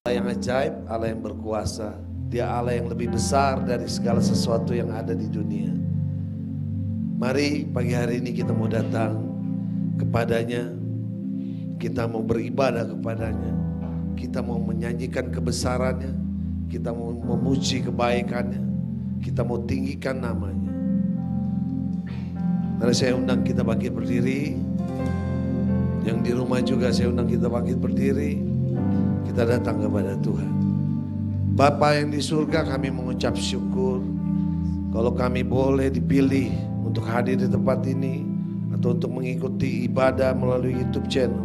Allah yang ajaib, Allah yang berkuasa. Dia Allah yang lebih besar dari segala sesuatu yang ada di dunia. Mari pagi hari ini kita mau datang kepadanya. Kita mau beribadah kepadanya. Kita mau menyanyikan kebesarannya. Kita mau memuji kebaikannya. Kita mau tinggikan namanya. Mari saya undang kita bangkit berdiri. Yang di rumah juga saya undang kita bangkit berdiri. Kita datang kepada Tuhan. Bapa yang di surga, kami mengucap syukur kalau kami boleh dipilih untuk hadir di tempat ini atau untuk mengikuti ibadah melalui YouTube channel.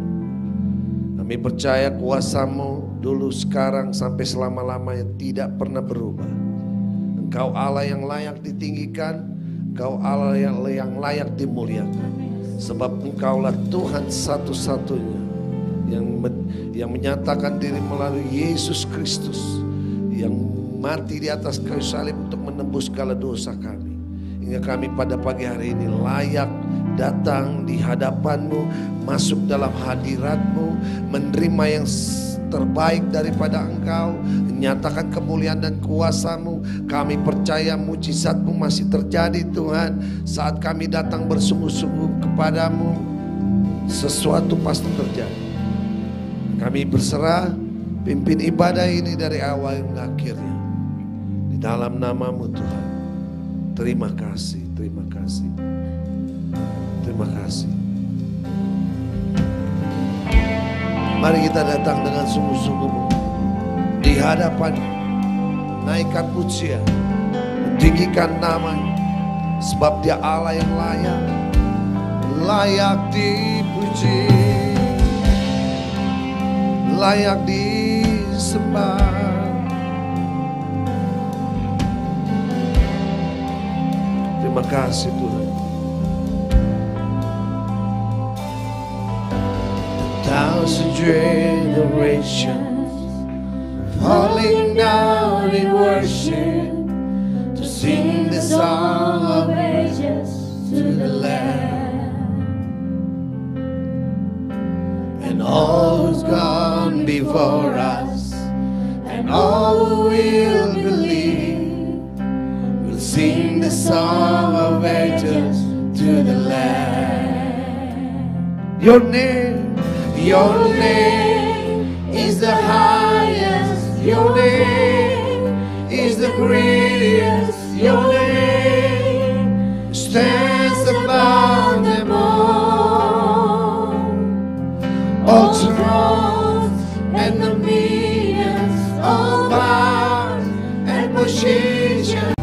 Kami percaya kuasa-Mu dulu, sekarang, sampai selama-lamanya tidak pernah berubah. Engkau Allah yang layak ditinggikan, Engkau Allah yang layak dimuliakan. Sebab Engkaulah Tuhan satu-satunya yang menyatakan diri melalui Yesus Kristus yang mati di atas kayu salib untuk menembus segala dosa kami. Hingga kami pada pagi hari ini layak datang di hadapan-Mu, masuk dalam hadirat-Mu, menerima yang terbaik daripada Engkau, menyatakan kemuliaan dan kuasa-Mu. Kami percaya mujizat-Mu masih terjadi Tuhan. Saat kami datang bersungguh-sungguh kepadamu, sesuatu pasti terjadi. Kami berserah, pimpin ibadah ini dari awal hingga akhirnya. Di dalam nama-Mu Tuhan. Terima kasih, terima kasih. Terima kasih. Mari kita datang dengan sungguh-sungguh di hadapan, naikkan pujian, tinggikan namanya, sebab Dia Allah yang layak dipuji, layak disembah. Terima kasih Tuhan. Thousand generations falling down in worship to sing the song of ages to the Lamb, and all who's gone before us and all who will believe will sing the song of ages to the Lamb. Your name is the highest. Your name is the greatest. Your name stands above them all. All thrones and dominions, all powers and positions.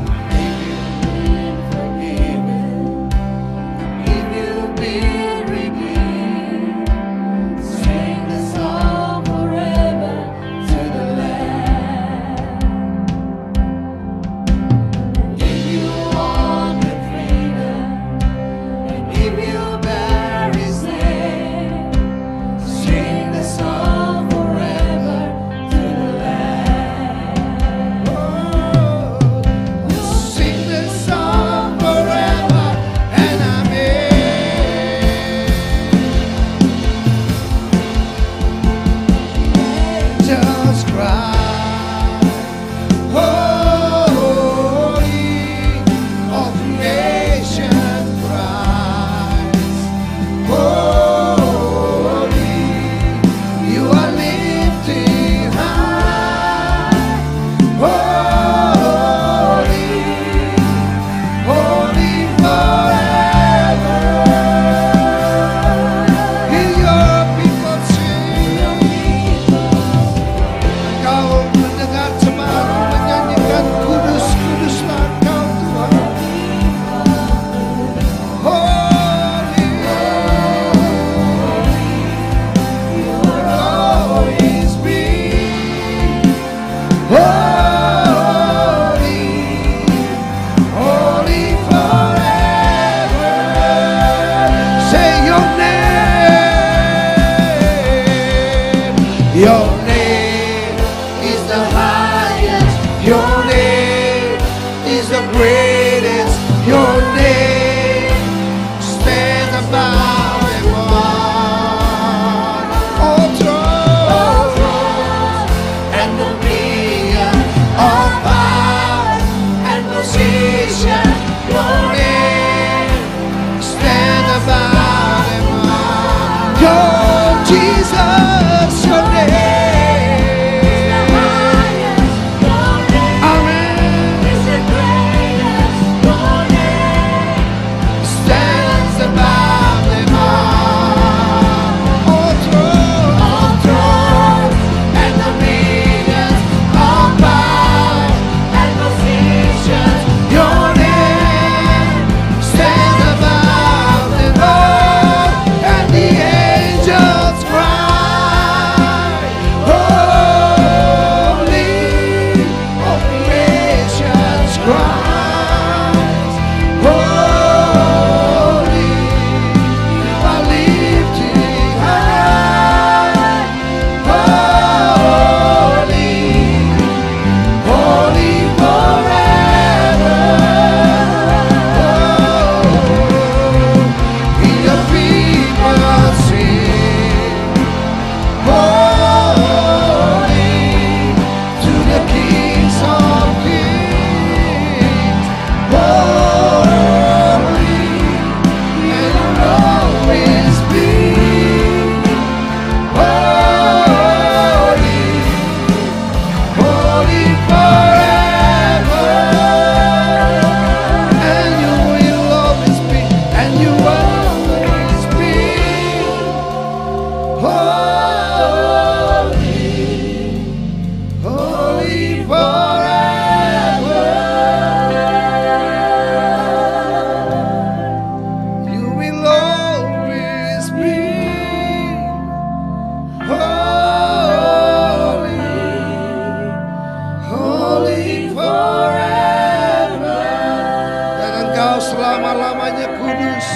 selama-lamanya kudus.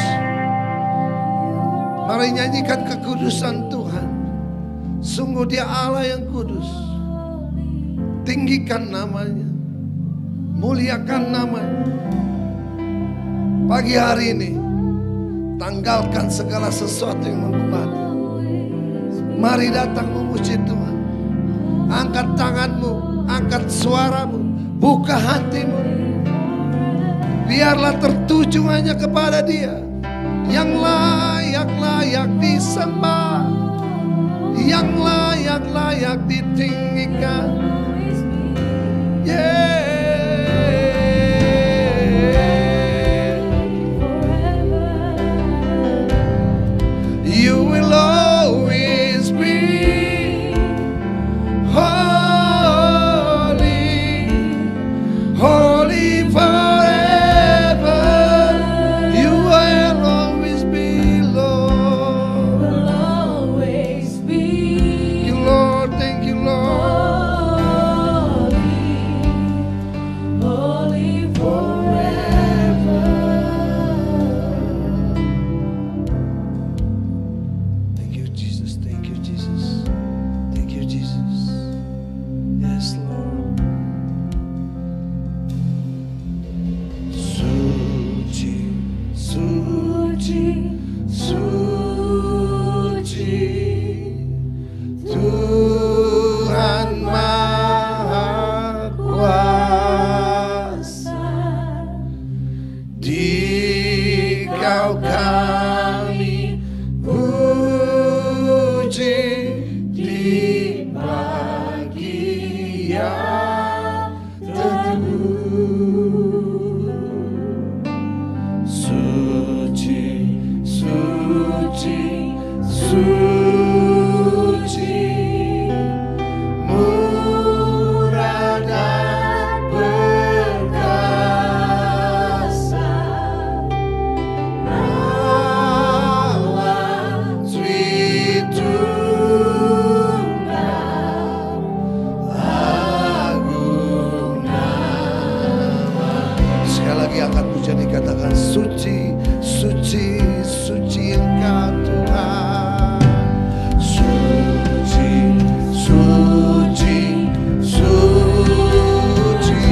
Mari nyanyikan kekudusan Tuhan. Sungguh Dia Allah yang kudus. Tinggikan namanya, muliakan namanya. Pagi hari ini tanggalkan segala sesuatu yang membebani. Mari datang memuji Tuhan. Angkat tanganmu, angkat suaramu, buka hatimu. Biarlah tertuju hanya kepada Dia yang layak-layak disembah, yang layak-layak ditinggikan. You will always be holy, holy forever. You will always be, Lord. Will always be. Thank you, Lord. Thank you, Lord. Holy forever. Thank you, Jesus. Thank you, Jesus. Thank you, Jesus. Yes, Lord. Suci, suci, suci, Tuhan Maha Kuasa. Dikau kami puji di pagi yang teduh. Suci, suci, suci, murah dan perkasa. Allah Tritunggal, agung nama. Sekali lagi angkat pujian dikatakan suci, suci, suci Engkau Tuhan. Suci, suci, suci,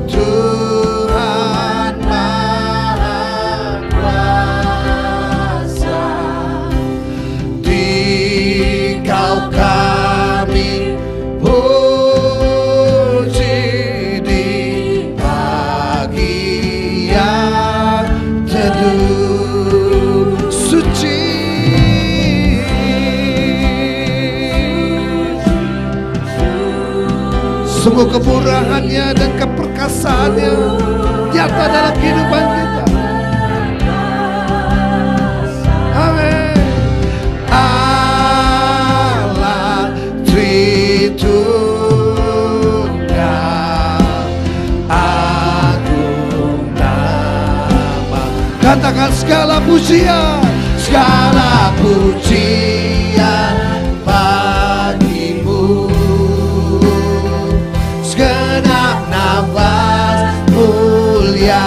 Tuhan Maha Kuasa. Dikau kami puji di pagi yang teduh. Suci, sungguh kemurahannya dan keperkasaannya nyata dalam kehidupan kita. Amin. Allah Tritunggal, agung nama. Katakan segala pujian, segala pujian bagimu. Segenap nafas muliakanmu.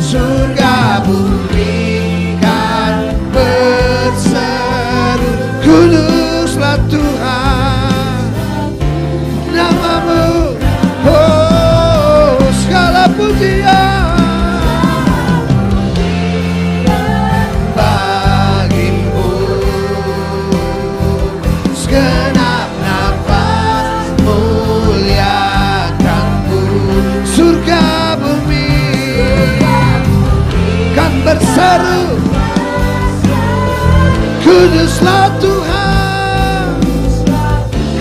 Surga bumi kan berseru, kuduslah Tuhan namamu. Oh, segala pujian bagimu. Segenap nafas muliakanmu. Surga bumi kan berseru, kuduslah Tuhan.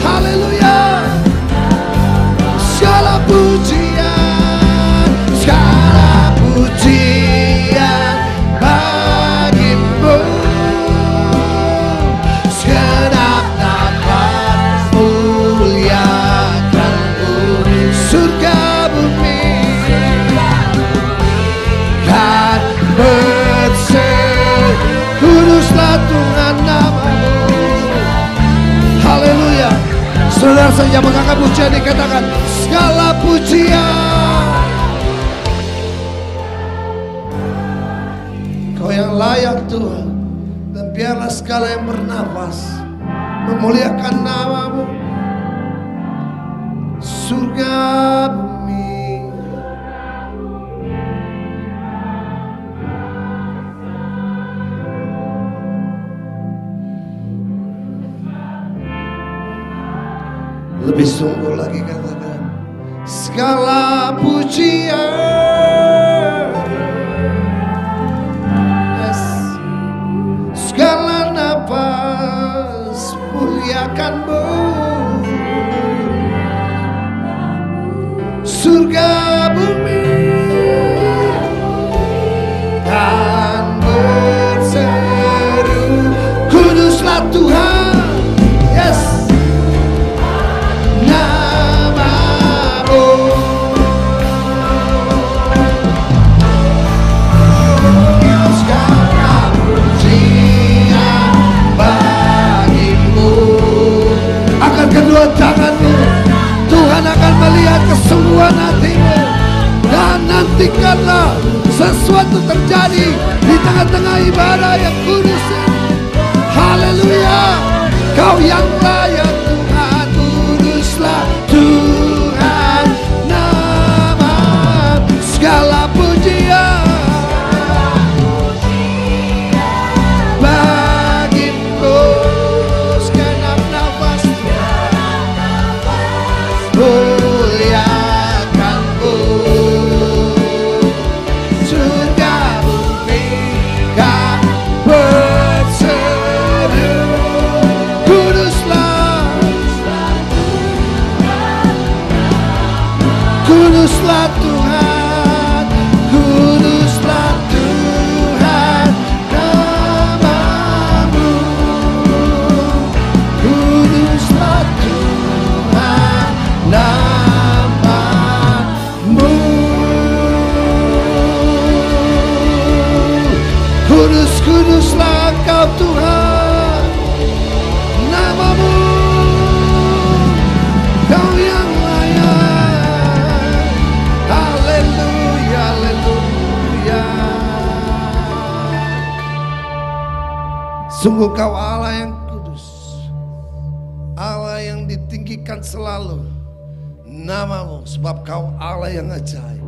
Haleluya. Segala pujian, segala pujian bagimu. Segenap nafas muliakanmu. Surga bumi kan berseru, kuduslah Tuhan namamu. Haleluya. Saudara saja mengangkat pujian dikatakan segala pujian. Kau yang layak Tuhan, dan biarlah segala yang bernafas memuliakan nama-Mu. Surga bumi, lebih sungguh lagi katakan segala pujian, yes. Segala nafas muliakan-Mu. Surga bumi dan berseru, kuduslah Tuhan, yes. Nama-Mu. Segala pujian bagi-Mu. Angkat kedua tangan-Mu, Tuhan akan melihat kesungguhan hatimu, dan nantikanlah sesuatu terjadi di tengah-tengah ibadah yang kudus ini. Haleluya. Kau yang layak Tuhan, kuduslah Tuhan, nama segala pujian bagi-Mu. Segenap nafas muliakan-Mu. Surga bumi kan berseru, kuduslah, kuduslah Tuhan, kuduslah Tuhan, nama-Mu. Kuduslah Tuhan, nama-Mu. Kudus, kuduslah Engkau Tuhan, nama-Mu. Kau yang layak. Haleluya, haleluya. Sungguh Kau Allah yang kudus, Allah yang ditinggikan selalu nama-Mu, sebab Kau Allah yang ajaib,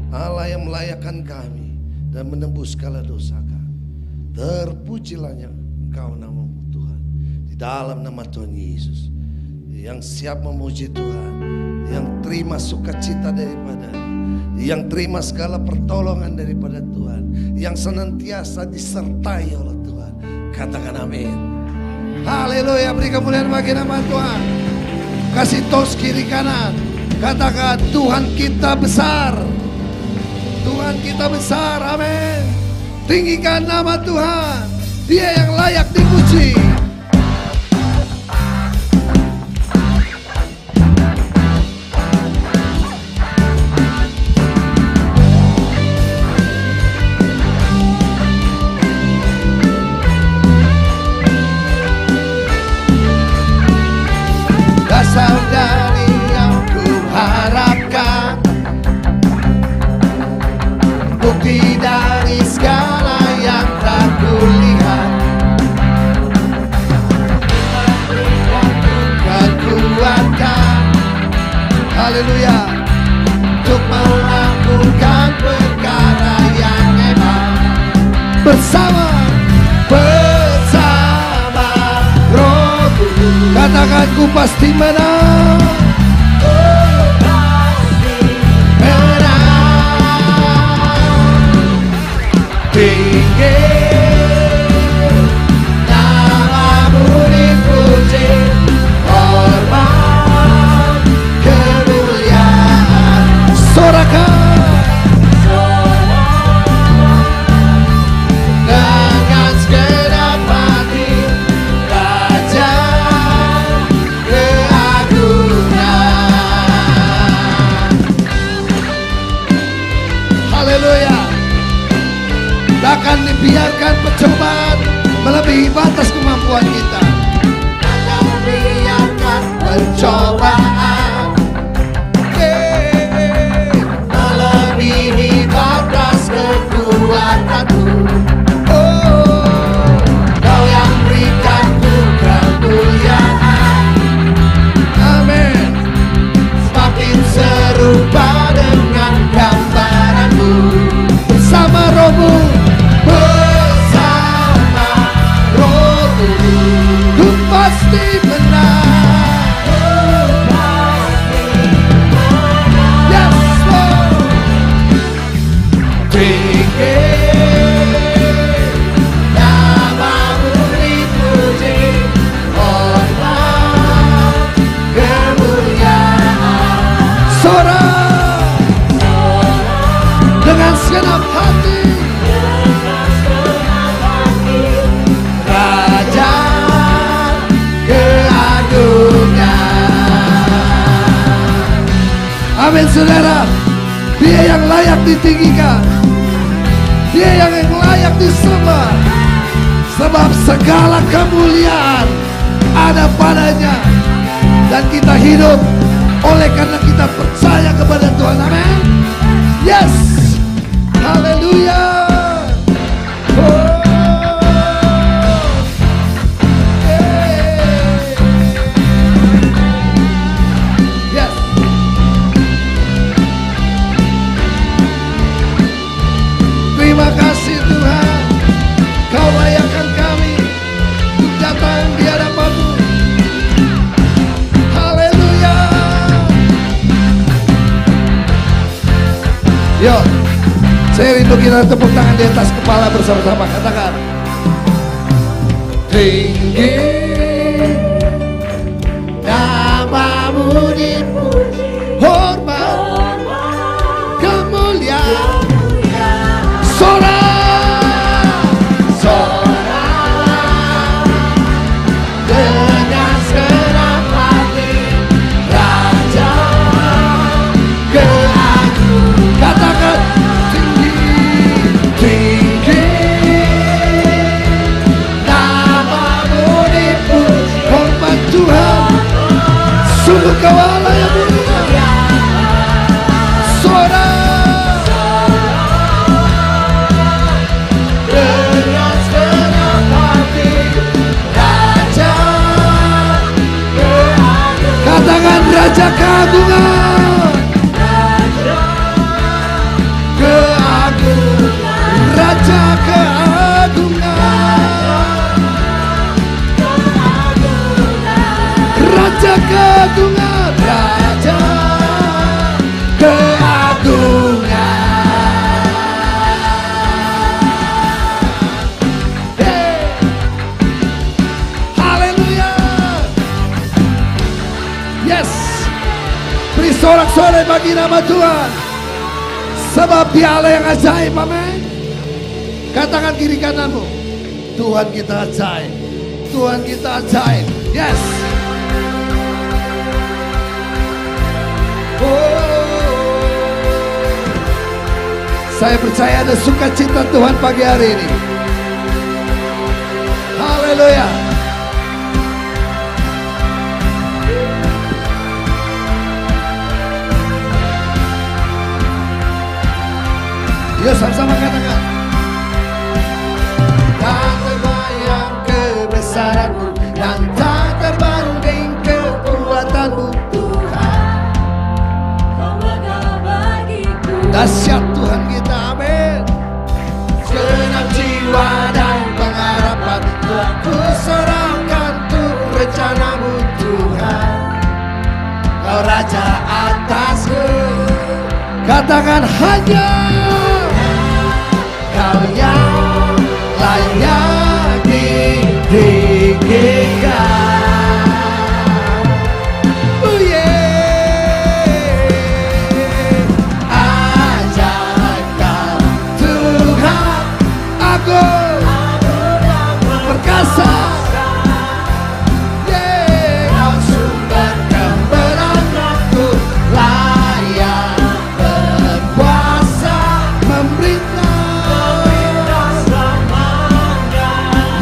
Allah yang melayakkan kami dan menembus segala dosa kami. Terpujilahnya Engkau nama-Mu Tuhan, di dalam nama Tuhan Yesus, yang siap memuji Tuhan, yang terima sukacita daripada, yang terima segala pertolongan daripada Tuhan, yang senantiasa disertai oleh Tuhan. Katakan amin. Haleluya. Beri kemuliaan bagi nama Tuhan. Kasih tos kiri kanan, katakan Tuhan kita besar, Tuhan kita besar. Amin. Tinggikan nama Tuhan, Dia yang layak dipuji. Dasar dari yang ku harapkan, bukti dari segala yang tak kulihat, kekuatan, haleluya, untuk melakukan perkara yang hebat bersama Rohku. Katakan ku pasti menang. Tinggi nama-Mu dipuji, hormat kemuliaan. Sorakan dengan segenap hati, Raja keagungan. Haleluya. Takkan dibiarkan pencobaan melebihi batas kemampuan kita. Takkan dibiarkan pencobaan Amin saudara. Dia yang layak ditinggikan, Dia yang layak disembah, sebab segala kemuliaan ada padanya. Dan kita hidup oleh karena kita percaya kepada Tuhan. Amin. Yes. Haleluya. Yes. Terima kasih Tuhan, Kau layakkan kami untuk datang di hadapan-Mu. Haleluya. Yuk, saya rindu kita tepuk tangan di atas kepala bersama-sama. Katakan, tinggi nama-Mu dipuji, hormat kemuliaan. Dengan senang hati, Raja keagungan. Katakan, tinggi, tinggi nama-Mu dipuji, hormat Tuhan, sungguh Kau Allah yang mulia. Dengan senang hati, Raja keagungan. Katakan, Raja keagungan, keagungan, Raja keagungan, Raja keagungan, Raja keagungan. Haleluya. Yes. Beri sorak-sorai bagi nama Tuhan, sebab Dia Allah yang ajaib. Amin. Katakan kiri kananmu, Tuhan kita ajaib, Tuhan kita ajaib. Yes. Saya percaya ada sukacita Tuhan pagi hari ini. Haleluya. Yuk sama-sama katakan, tak terbayang kebesaran-Mu dan tak terbanding kekuatan-Mu. Dahsyat Tuhan kita, amin. Segenap jiwa dan pengharapan telah ku serahkan untuk rencana-Mu Tuhan. Kau Raja atasku. Katakan, hanya Kau yang layak ditinggikan. Perkasa, Kau sumber kemenanganku, layak berkuasa memerintah selamanya.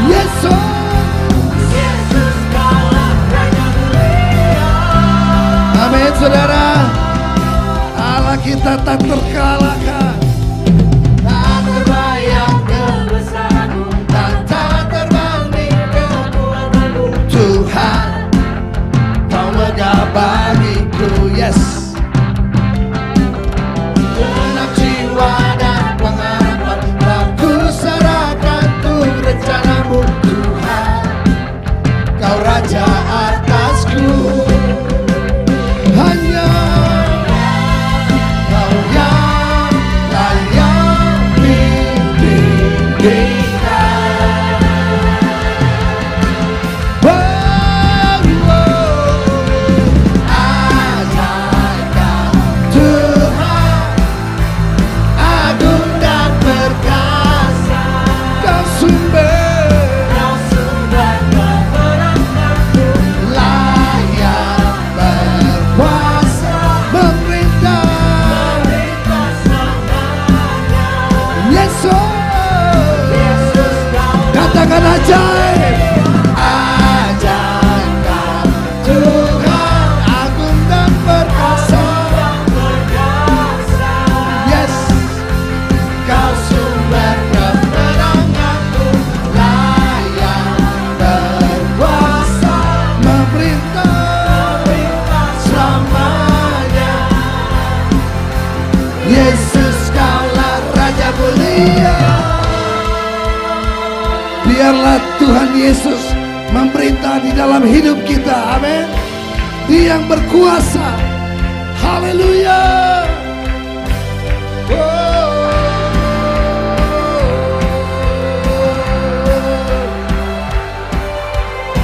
Yesus kalah Raja mulia. Amin saudara. Allah kita tak terkalahkan. Tak terbayang kebesaran-Mu dan tak terbanding kekuatan-Mu Tuhan. Kau megah bagiku. Yes. Genap jiwa dan pengharapan telah ku serahkan untuk rencana-Mu Tuhan. Kau Raja atasku. Hanya Kau yang Katakan ajaib. Ajaib Kau Tuhan, agung dan perkasa. Yes, Kau sumber kemenanganku, layak berkuasa, memerintah selamanya. Yesus, Kaulah Raja mulia. Biarlah Tuhan Yesus memerintah di dalam hidup kita. Amin. Dia yang berkuasa. Haleluya.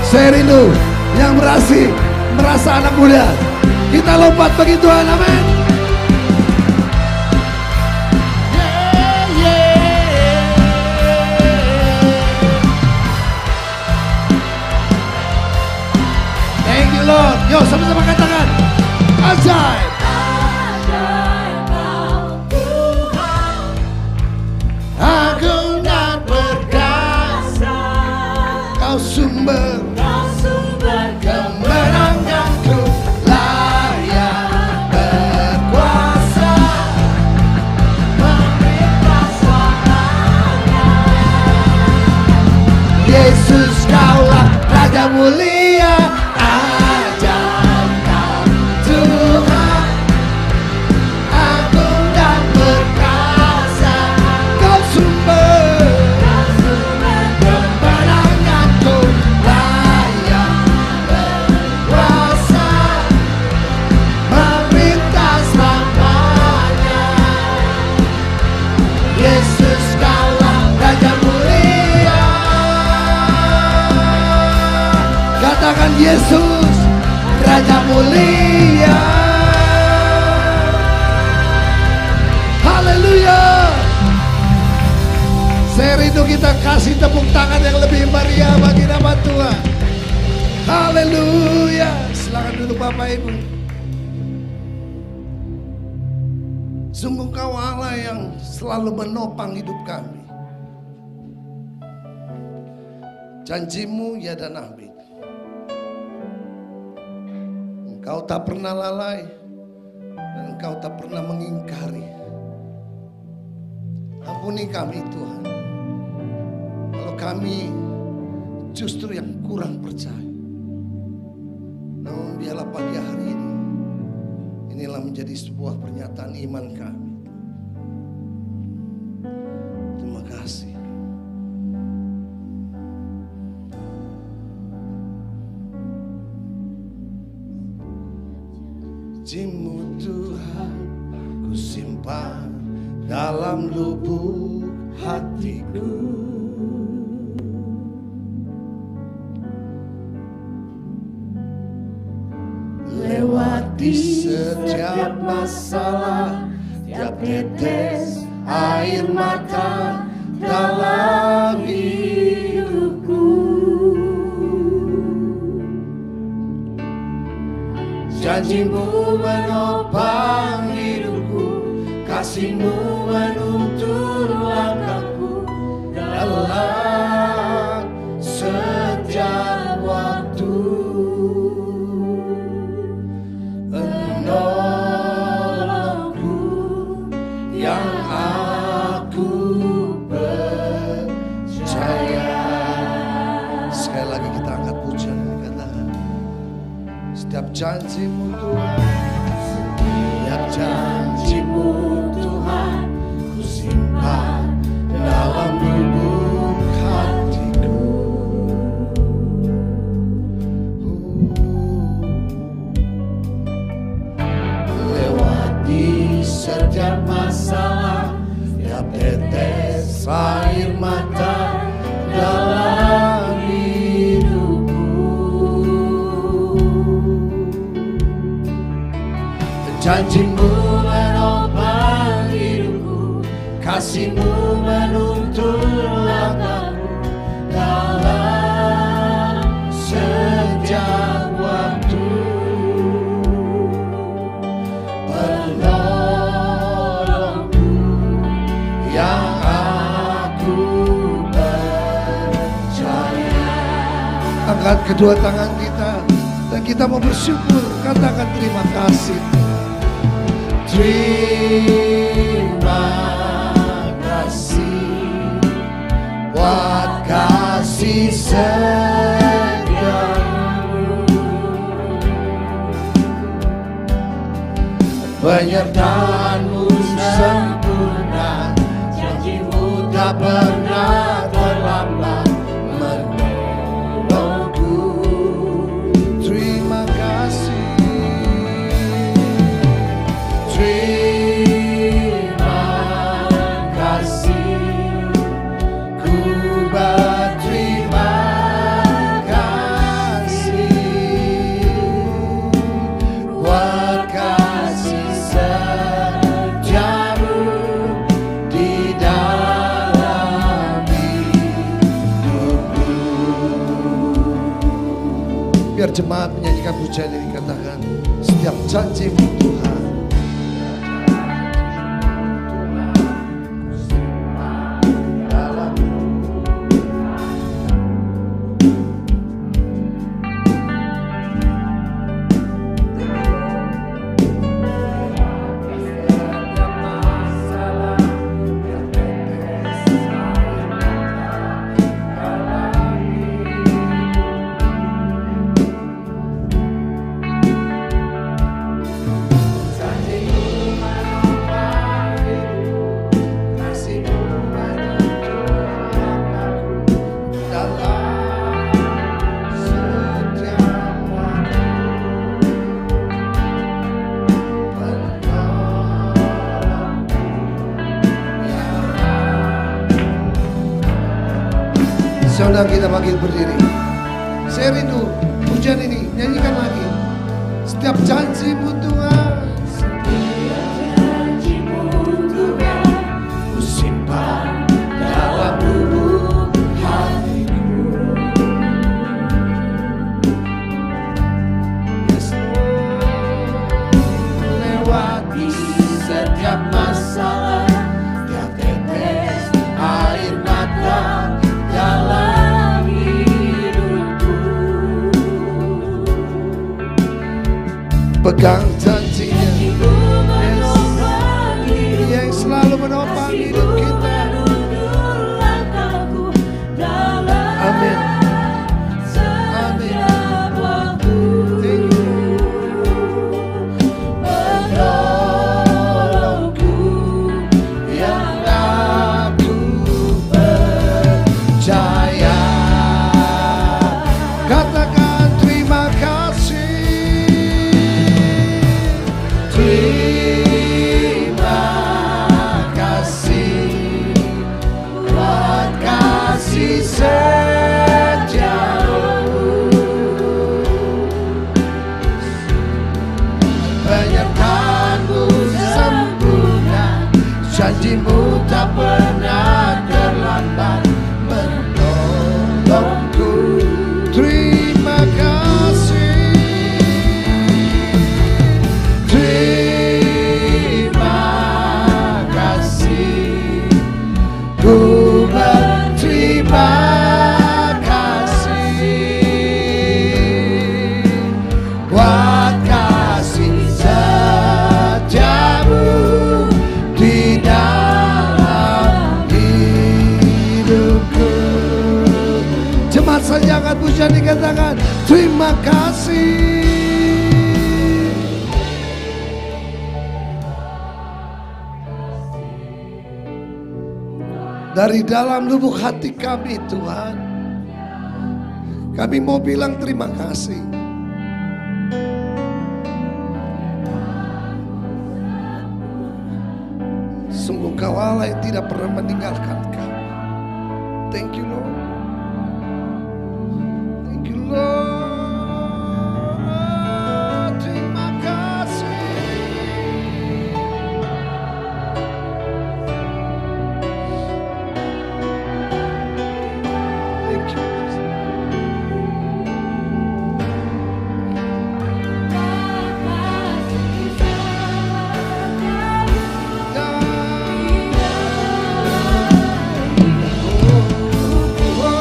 Saya rindu yang merasa anak muda. Kita lompat bagi Tuhan. Amin. Lord, yo sama-sama katakan ajaib. Ajaib Kau Tuhan, Agung dan perkasa, Kau sumber kemenanganku, layak berkuasa, memerintah selamanya. Yesus, Kaulah Raja mulia. Katakan Yesus, Raja mulia. Haleluya. Saya rindu kita kasih tepuk tangan yang lebih meriah bagi nama Tuhan. Haleluya. Silakan duduk Bapak Ibu. Sungguh Kau Allah yang selalu menopang hidup kami. Janji-Mu ya dan amin. Engkau tak pernah lalai dan Engkau tak pernah mengingkari. Ampuni kami Tuhan, kalau kami justru yang kurang percaya. Namun biarlah pagi hari ini, inilah menjadi sebuah pernyataan iman kami. Terima kasih. Janji-Mu Tuhan ku simpan dalam lubuk hatiku. Lewati setiap masalah, setiap tetes air mata dalam hidupku. Janji-Mu menopang hidupku, kasih-Mu menuntun langkahku dalam setiap waktu. Penolongku yang aku percaya. Sekali lagi kita angkat pujian katakan, setiap janji-Mu Tuhan, setiap janji-Mu Tuhan, ku simpan dalam lubuk hatiku. Lewati setiap masalah, setiap tetes air mata dalam janji-Mu menopang hidupku, kasih-Mu menuntun langkahku dalam setiap waktu. Penolongku yang aku percaya. Angkat kedua tangan kita dan kita mau bersyukur. Katakan terima kasih. Terima kasih buat kasih setiamu, penyertaanmu sempurna, janjimu tak pernah terlambat menolongku. Terima kasih. Terima kasih, ku berterima kasih buat kasih setiamu di dalam hidupku. Biar jemaat menyanyikan pujian ini, katakan setiap janjimu Tuhan. Saudara kita bangkit berdiri. Saya rindu pujian ini, nyanyikan lagi. Setiap janjimu Tuhan, setiap janjimu Tuhan, ku simpan dalam lubuk hatiku. Yes, lewati setiap masalah, setiap tetes air mata dalam hidupku. Pegang janjinya, yang selalu menopang hidup kita. Amin. Amin. Thank you. Menolongku yang aku percaya. Katakan terima kasih. Terima kasih buat kasih setiamu, penyertaanmu sempurna, janjimu tak pernah terlambat menolongku. Terima kasih. Terima kasih, ku berterima kasih buat kasih setiamu di dalam hidupku. Jemaat saja angkat pujian dikatakan terima kasih. Dari dalam lubuk hati kami Tuhan, kami mau bilang terima kasih. Sungguh Kau Allah yang tidak pernah meninggalkan kami. Thank you Lord. Thank you Lord. Terima kasih. Thank you. Oh,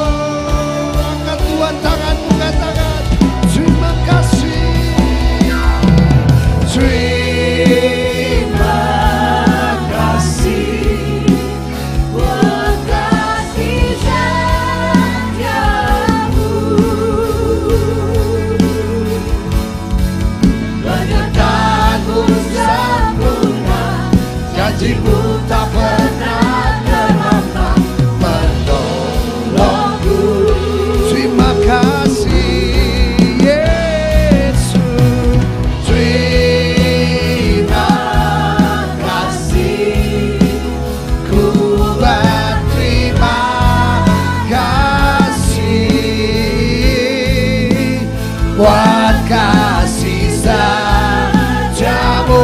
Janjimu tak pernah terlambat menolongku. Terima kasih Yesus, terima kasih. Ku berterima kasih buat kasih sejamu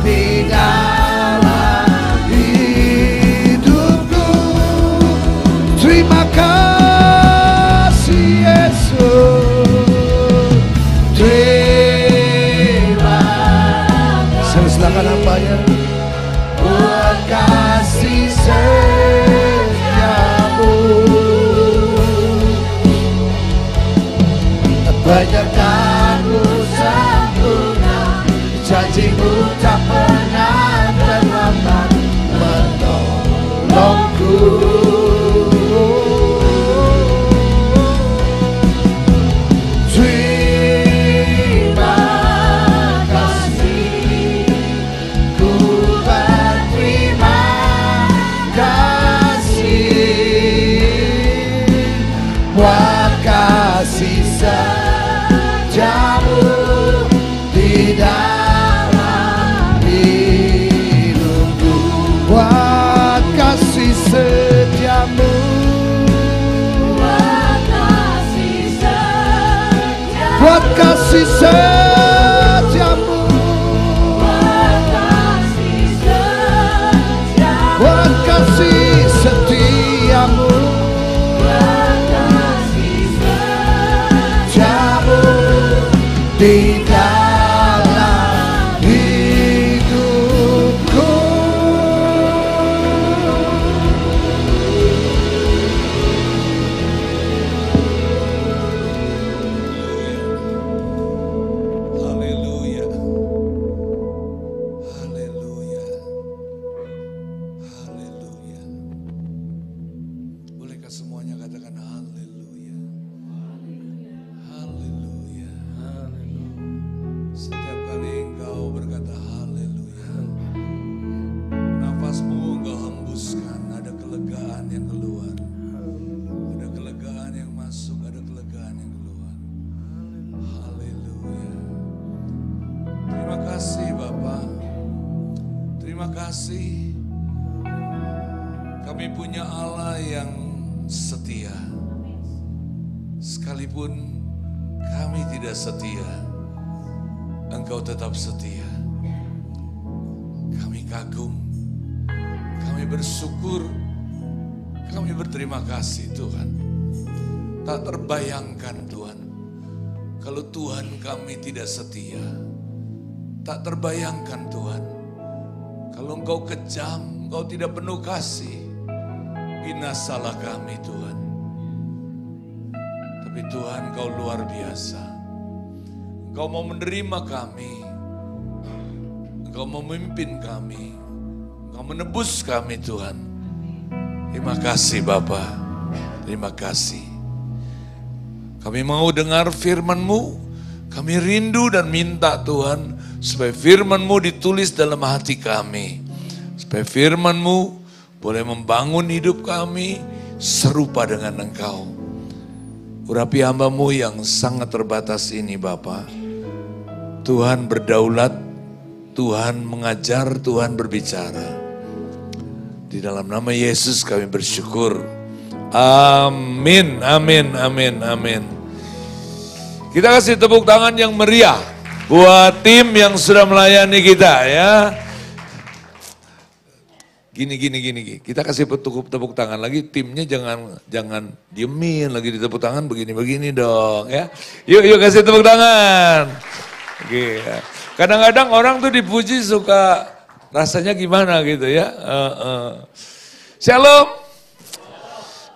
di dalam hidupku. Terima kasih Yesus, terima kasih. Silakan hambanya. Buat kasih setiamu, banyak kamu sempurna, janjimu tak pernah terlambat menolongku. Terima kasih, ku berterima kasih buat kasih sejamu di dalam hidupku. Buat kasih setiamu, buat kasih setiamu, buat kasih setiamu, jamu di dalam hidupku. Haleluya. Haleluya. Haleluya. Bolehkah semuanya katakan haleluya. Haleluya. Setiap kali engkau berkata haleluya, nafasmu engkau hembuskan, ada kelegaan yang keluar. Ada kelegaan yang masuk, ada kelegaan yang keluar. Haleluya. Terima kasih Bapa. Terima kasih. Kami punya Allah yang setia. Sekalipun kami tidak setia, Engkau tetap setia. Kami kagum, kami bersyukur, kami berterima kasih Tuhan. Tak terbayangkan Tuhan, kalau Tuhan kami tidak setia. Tak terbayangkan Tuhan, kalau Engkau kejam, Engkau tidak penuh kasih. Binasalah kami Tuhan. Tapi Tuhan Engkau luar biasa. Engkau mau menerima kami. Engkau mau memimpin kami. Engkau menebus kami Tuhan. Terima kasih Bapa. Terima kasih. Kami mau dengar firman-Mu. Kami rindu dan minta Tuhan, supaya firman-Mu ditulis dalam hati kami. Supaya firman-Mu boleh membangun hidup kami serupa dengan Engkau. Urapi hamba-Mu yang sangat terbatas ini Bapa. Tuhan berdaulat, Tuhan mengajar, Tuhan berbicara. Di dalam nama Yesus kami bersyukur. Amin, amin, amin, amin. Kita kasih tepuk tangan yang meriah buat tim yang sudah melayani kita ya. Gini. Kita kasih tepuk tangan lagi, timnya jangan diemin lagi di tepuk tangan begini dong ya. Yuk kasih tepuk tangan. Oke. Kadang-kadang orang tuh dipuji suka rasanya gimana gitu ya. Shalom.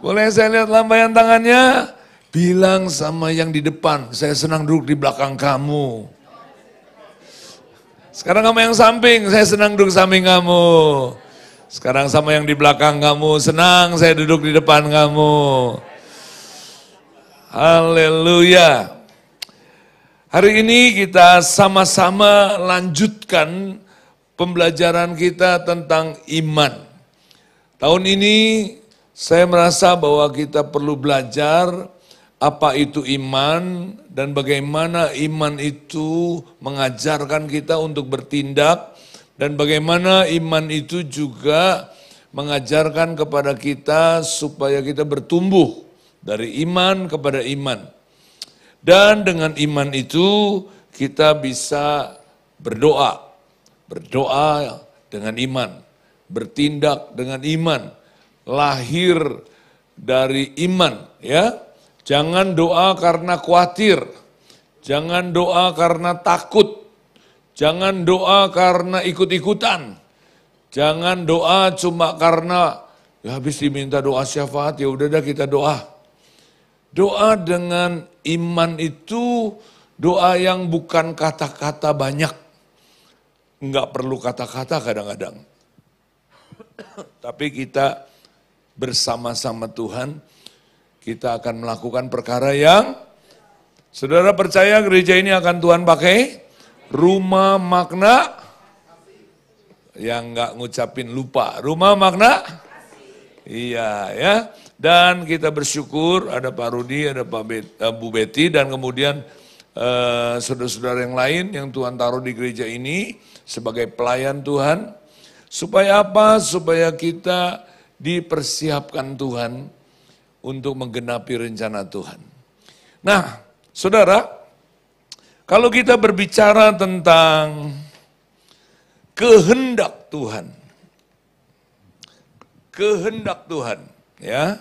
Boleh saya lihat lambaian tangannya? Bilang sama yang di depan, saya senang duduk di belakang kamu. Sekarang sama yang samping, saya senang duduk samping kamu. Sekarang sama yang di belakang kamu, senang saya duduk di depan kamu. Haleluya. Hari ini kita sama-sama lanjutkan pembelajaran kita tentang iman. Tahun ini saya merasa bahwa kita perlu belajar apa itu iman dan bagaimana iman itu mengajarkan kita untuk bertindak dan bagaimana iman itu juga mengajarkan kepada kita supaya kita bertumbuh dari iman kepada iman. Dan dengan iman itu kita bisa berdoa dengan iman, bertindak dengan iman, lahir dari iman, ya. Jangan doa karena khawatir, jangan doa karena takut, jangan doa karena ikut-ikutan, jangan doa cuma karena ya habis diminta doa syafaat ya udah dah kita doa. Doa dengan iman itu doa yang bukan kata-kata banyak, enggak perlu kata-kata kadang-kadang, tapi kita bersama-sama Tuhan. Kita akan melakukan perkara yang, saudara percaya gereja ini akan Tuhan pakai rumah makna, yang nggak ngucapin lupa, rumah makna, iya ya. Dan kita bersyukur ada Pak Rudi, ada Bu Betty, dan kemudian saudara-saudara yang lain yang Tuhan taruh di gereja ini sebagai pelayan Tuhan. Supaya apa? Supaya kita dipersiapkan Tuhan untuk menggenapi rencana Tuhan. Nah, saudara, kalau kita berbicara tentang kehendak Tuhan, ya.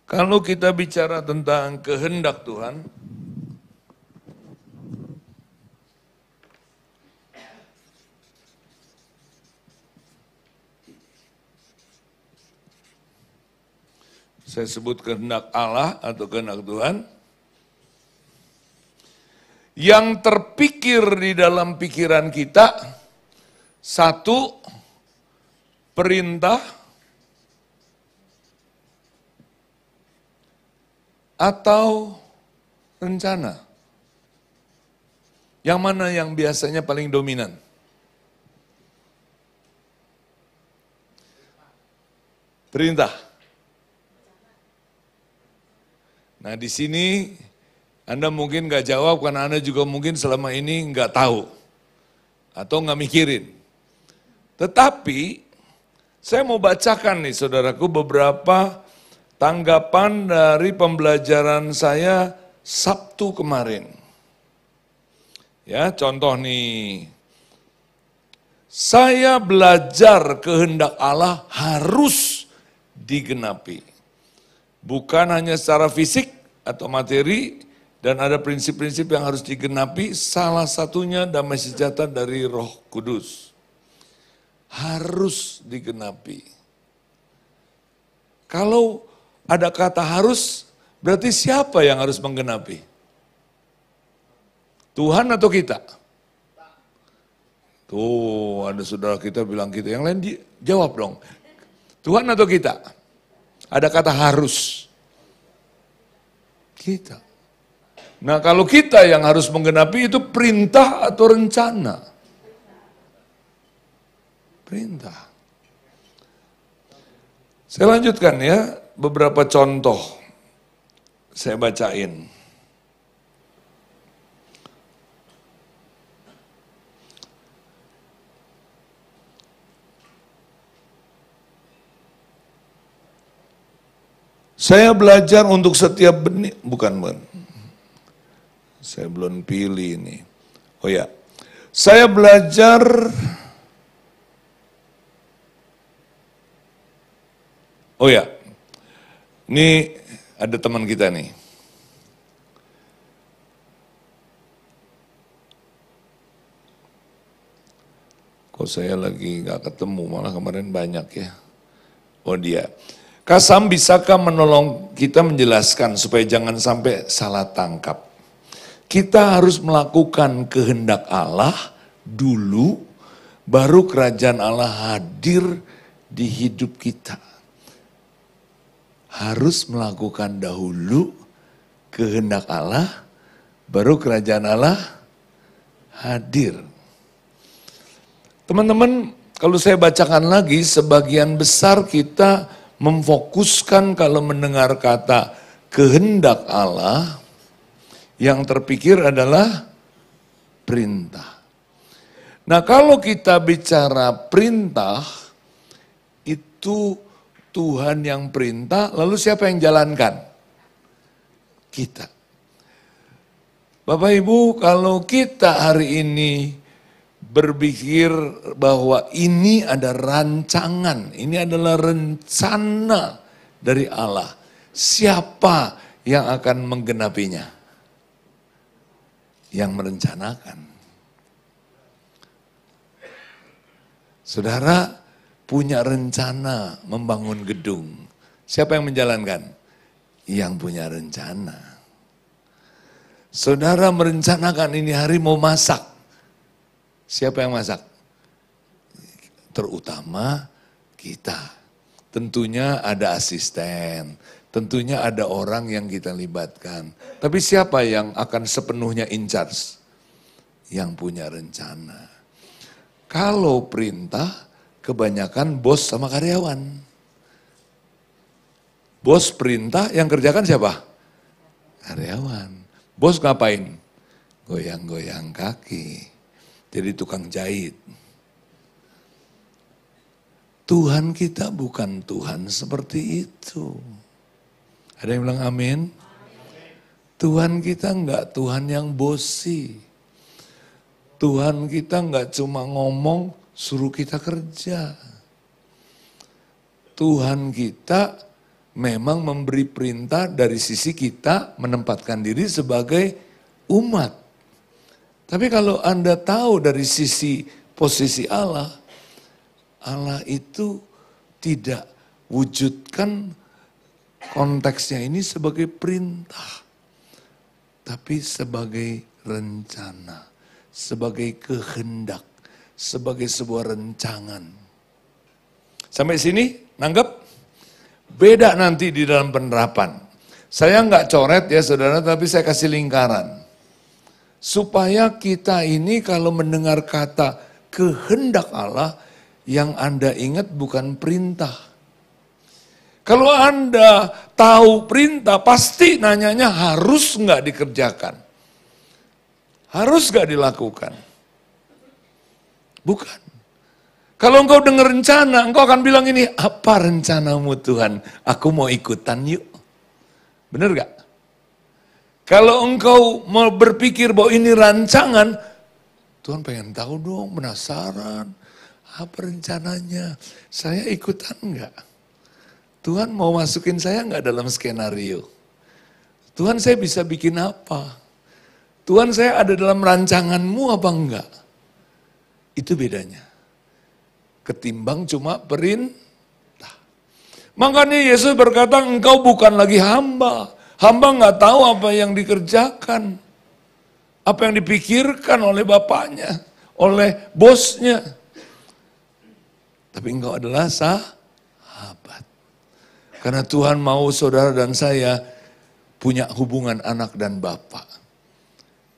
Kalau kita bicara tentang kehendak Tuhan, saya sebut kehendak Allah atau kehendak Tuhan, yang terpikir di dalam pikiran kita, satu, perintah, atau rencana. Yang mana yang biasanya paling dominan? Perintah. Nah di sini Anda mungkin nggak jawab karena Anda juga mungkin selama ini nggak tahu atau nggak mikirin. Tetapi saya mau bacakan nih saudaraku beberapa tanggapan dari pembelajaran saya Sabtu kemarin. Ya contoh nih, saya belajar kehendak Allah harus digenapi. Bukan hanya secara fisik atau materi, dan ada prinsip-prinsip yang harus digenapi, salah satunya damai sejahtera dari Roh Kudus. Harus digenapi. Kalau ada kata harus, berarti siapa yang harus menggenapi? Tuhan atau kita? Tuh, ada saudara kita bilang kita, yang lain jawab dong. Tuhan atau kita? Ada kata harus. Kita. Nah kalau kita yang harus menggenapi itu perintah atau rencana? Perintah. Saya lanjutkan ya, beberapa contoh. Saya bacain. Saya belajar untuk setiap benih, bukan. Saya belum pilih ini. Oh ya, saya belajar ini ada teman kita nih. Kok saya lagi gak ketemu, malah kemarin banyak ya. Oh dia. Kasam, bisakah menolong kita menjelaskan supaya jangan sampai salah tangkap? Kita harus melakukan kehendak Allah dulu, baru kerajaan Allah hadir di hidup kita. Harus melakukan dahulu kehendak Allah, baru kerajaan Allah hadir. Teman-teman, kalau saya bacakan lagi, sebagian besar kita memfokuskan kalau mendengar kata kehendak Allah, yang terpikir adalah perintah. Nah, kalau kita bicara perintah, itu Tuhan yang perintah, lalu siapa yang jalankan? Kita. Bapak Ibu, kalau kita hari ini berpikir bahwa ini ada rancangan, ini adalah rencana dari Allah, siapa yang akan menggenapinya? Yang merencanakan. Saudara punya rencana membangun gedung. Siapa yang menjalankan? Yang punya rencana. Saudara merencanakan ini hari mau masak. Siapa yang masak? Terutama kita. Tentunya ada asisten. Tentunya ada orang yang kita libatkan. Tapi siapa yang akan sepenuhnya in charge? Yang punya rencana. Kalau perintah, kebanyakan bos sama karyawan. Bos perintah, yang kerjakan siapa? Karyawan. Bos ngapain? Goyang-goyang kaki. Jadi tukang jahit. Tuhan kita bukan Tuhan seperti itu. Ada yang bilang amin? Tuhan kita enggak Tuhan yang bosi. Tuhan kita enggak cuma ngomong, suruh kita kerja. Tuhan kita memang memberi perintah dari sisi kita menempatkan diri sebagai umat. Tapi kalau Anda tahu dari sisi posisi Allah, Allah itu tidak wujudkan konteksnya ini sebagai perintah, tapi sebagai rencana, sebagai kehendak, sebagai sebuah rencangan. Sampai sini, nanggep? Beda nanti di dalam penerapan. Saya nggak coret ya saudara, tapi saya kasih lingkaran. Supaya kita ini kalau mendengar kata kehendak Allah, yang Anda ingat bukan perintah. Kalau Anda tahu perintah, pasti nanyanya harus nggak dikerjakan? Harus nggak dilakukan? Bukan. Kalau engkau dengar rencana, engkau akan bilang ini, apa rencanamu Tuhan? Aku mau ikutan yuk. Benar gak? Kalau engkau mau berpikir bahwa ini rancangan, Tuhan pengen tahu dong, penasaran. Apa rencananya? Saya ikutan enggak? Tuhan mau masukin saya enggak dalam skenario? Tuhan saya bisa bikin apa? Tuhan saya ada dalam rancanganmu apa enggak? Itu bedanya. Ketimbang cuma perintah. Makanya Yesus berkata engkau bukan lagi hamba. Hamba enggak tahu apa yang dikerjakan. Apa yang dipikirkan oleh bapaknya, oleh bosnya. Tapi engkau adalah sahabat. Karena Tuhan mau saudara dan saya punya hubungan anak dan bapak.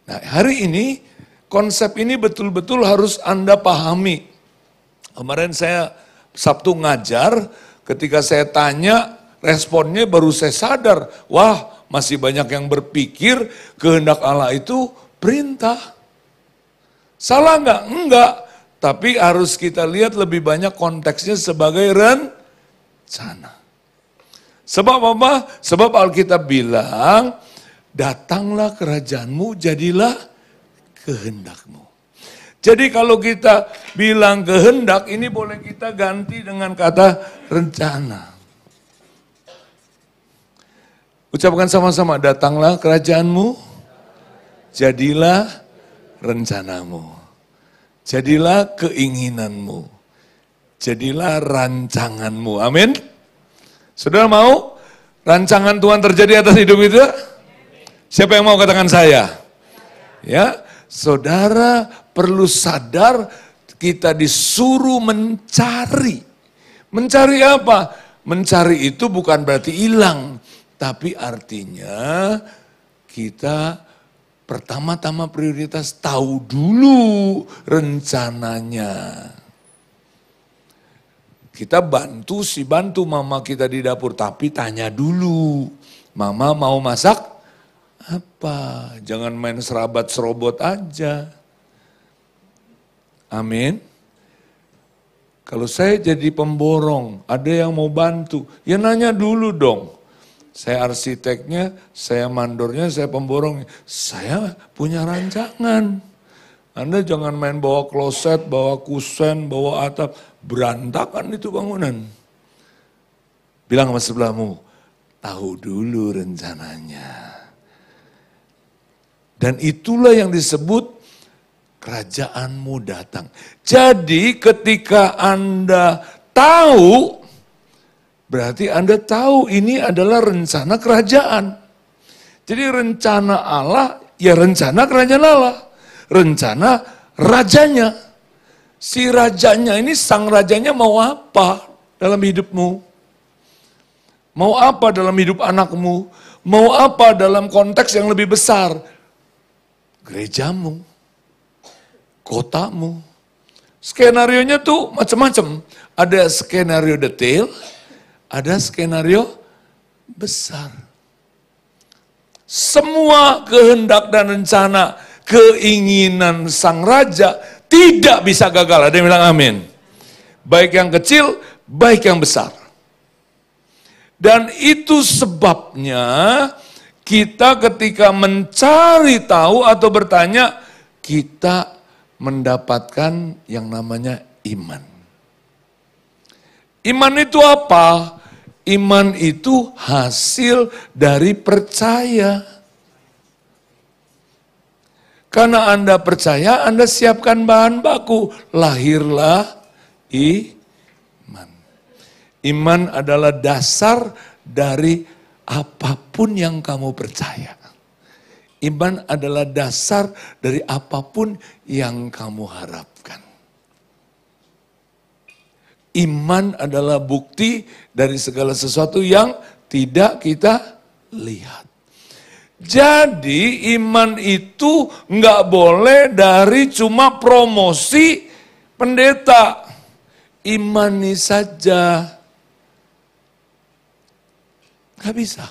Nah, hari ini konsep ini betul-betul harus Anda pahami. Kemarin saya Sabtu ngajar, ketika saya tanya, responnya baru saya sadar, wah masih banyak yang berpikir kehendak Allah itu perintah. Salah enggak? Enggak. Tapi harus kita lihat lebih banyak konteksnya sebagai rencana. Sebab apa? Sebab Alkitab bilang, datanglah kerajaanmu, jadilah kehendakmu. Jadi kalau kita bilang kehendak, ini boleh kita ganti dengan kata rencana. Ucapkan sama-sama, datanglah kerajaanmu, jadilah rencanamu. Jadilah keinginanmu. Jadilah rancanganmu. Amin. Saudara mau rancangan Tuhan terjadi atas hidup itu? Siapa yang mau katakan saya? Ya, saudara perlu sadar kita disuruh mencari. Mencari apa? Mencari itu bukan berarti hilang. Tapi artinya kita pertama-tama prioritas tahu dulu rencananya. Kita bantu mama kita di dapur, tapi tanya dulu, mama mau masak apa? Jangan main serabat serobot aja. Amin. Kalau saya jadi pemborong, ada yang mau bantu, ya nanya dulu dong. Saya arsiteknya, saya mandornya, saya pemborongnya. Saya punya rancangan. Anda jangan main bawa kloset, bawa kusen, bawa atap. Berantakan itu bangunan. Bilang sama sebelahmu, tahu dulu rencananya. Dan itulah yang disebut kerajaanmu datang. Jadi ketika Anda tahu, berarti Anda tahu ini adalah rencana kerajaan. Jadi rencana Allah, ya rencana kerajaan Allah. Rencana rajanya. Si rajanya ini, sang rajanya mau apa dalam hidupmu? Mau apa dalam hidup anakmu? Mau apa dalam konteks yang lebih besar? Gerejamu, kotamu. Skenarionya tuh macam-macam. Ada skenario detail, ada skenario besar. Semua kehendak dan rencana, keinginan sang raja tidak bisa gagal. Ada yang bilang amin. Baik yang kecil, baik yang besar. Dan itu sebabnya kita ketika mencari tahu atau bertanya, kita mendapatkan yang namanya iman. Iman itu apa? Iman itu hasil dari percaya. Karena Anda percaya, Anda siapkan bahan baku. Lahirlah iman. Iman adalah dasar dari apapun yang kamu percaya. Iman adalah dasar dari apapun yang kamu harapkan. Iman adalah bukti dari segala sesuatu yang tidak kita lihat. Jadi iman itu nggak boleh dari cuma promosi pendeta. Imani saja. Nggak bisa.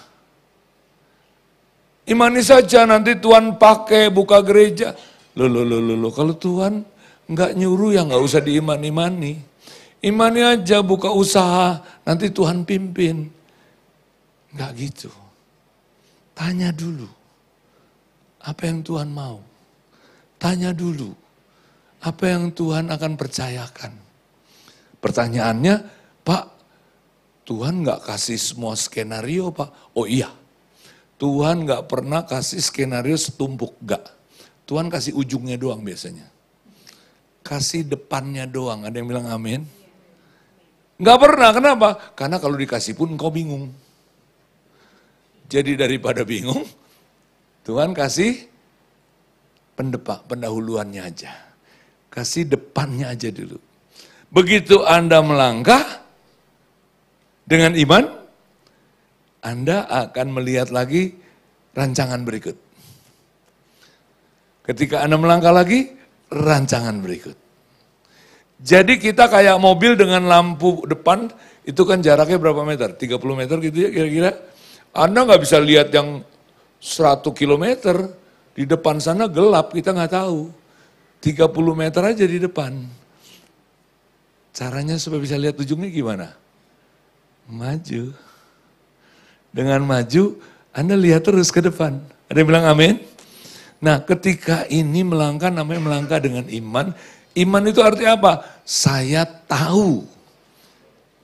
Imani saja nanti Tuhan pakai buka gereja. Loh, kalau Tuhan nggak nyuruh ya nggak usah diimani-imani. Imani aja buka usaha, nanti Tuhan pimpin. Nggak gitu. Tanya dulu, apa yang Tuhan mau? Tanya dulu, apa yang Tuhan akan percayakan? Pertanyaannya, Pak, Tuhan nggak kasih semua skenario, Pak. Oh iya, Tuhan nggak pernah kasih skenario setumpuk, nggak. Tuhan kasih ujungnya doang biasanya. Kasih depannya doang, ada yang bilang amin? Nggak pernah, kenapa? Karena kalau dikasih pun engkau bingung. Jadi daripada bingung, Tuhan kasih pendahuluannya aja. Kasih depannya aja dulu. Begitu Anda melangkah dengan iman, Anda akan melihat lagi rancangan berikut. Ketika Anda melangkah lagi, rancangan berikut. Jadi kita kayak mobil dengan lampu depan, itu kan jaraknya berapa meter? 30 meter gitu ya kira-kira. Anda nggak bisa lihat yang 100 kilometer, di depan sana gelap, kita nggak tahu. 30 meter aja di depan. Caranya supaya bisa lihat ujungnya gimana? Maju. Dengan maju, Anda lihat terus ke depan. Ada yang bilang amin? Nah ketika ini melangkah, namanya melangkah dengan iman. Iman itu artinya apa? Saya tahu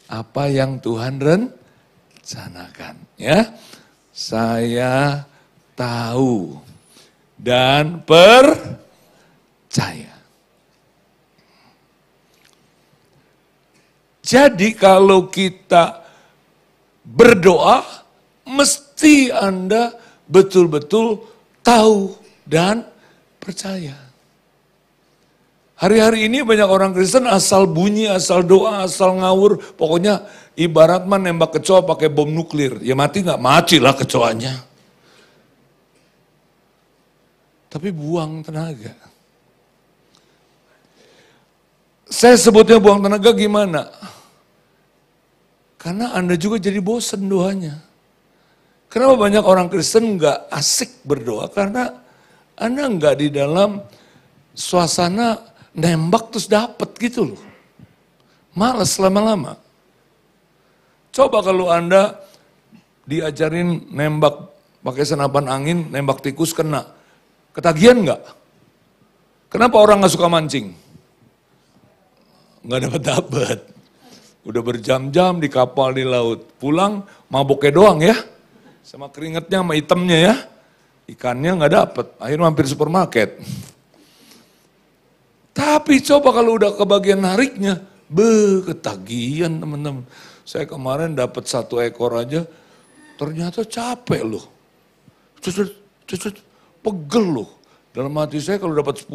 apa yang Tuhan rencanakan. Ya, saya tahu dan percaya. Jadi kalau kita berdoa, mesti Anda betul-betul tahu dan percaya. Hari-hari ini banyak orang Kristen asal bunyi, asal doa, asal ngawur. Pokoknya ibarat mah nembak kecoa pakai bom nuklir. Ya mati nggak? Matilah kecoanya. tapi buang tenaga. Saya sebutnya buang tenaga gimana? Karena Anda juga jadi bosen doanya. Kenapa banyak orang Kristen nggak asik berdoa? Karena Anda nggak di dalam suasana nembak terus dapet gitu loh. Males lama-lama. Coba kalau Anda diajarin nembak pakai senapan angin, nembak tikus kena. Ketagihan nggak? Kenapa orang nggak suka mancing? Nggak dapat. Udah berjam-jam di kapal di laut. Pulang maboknya doang ya. Sama keringetnya sama hitamnya ya. Ikannya nggak dapat. Akhirnya mampir supermarket. Tapi coba kalau udah kebagian nariknya. Ketagihan teman-teman. Saya kemarin dapat 1 ekor aja. Ternyata capek loh. Pegel loh. Dalam hati saya kalau dapat 10,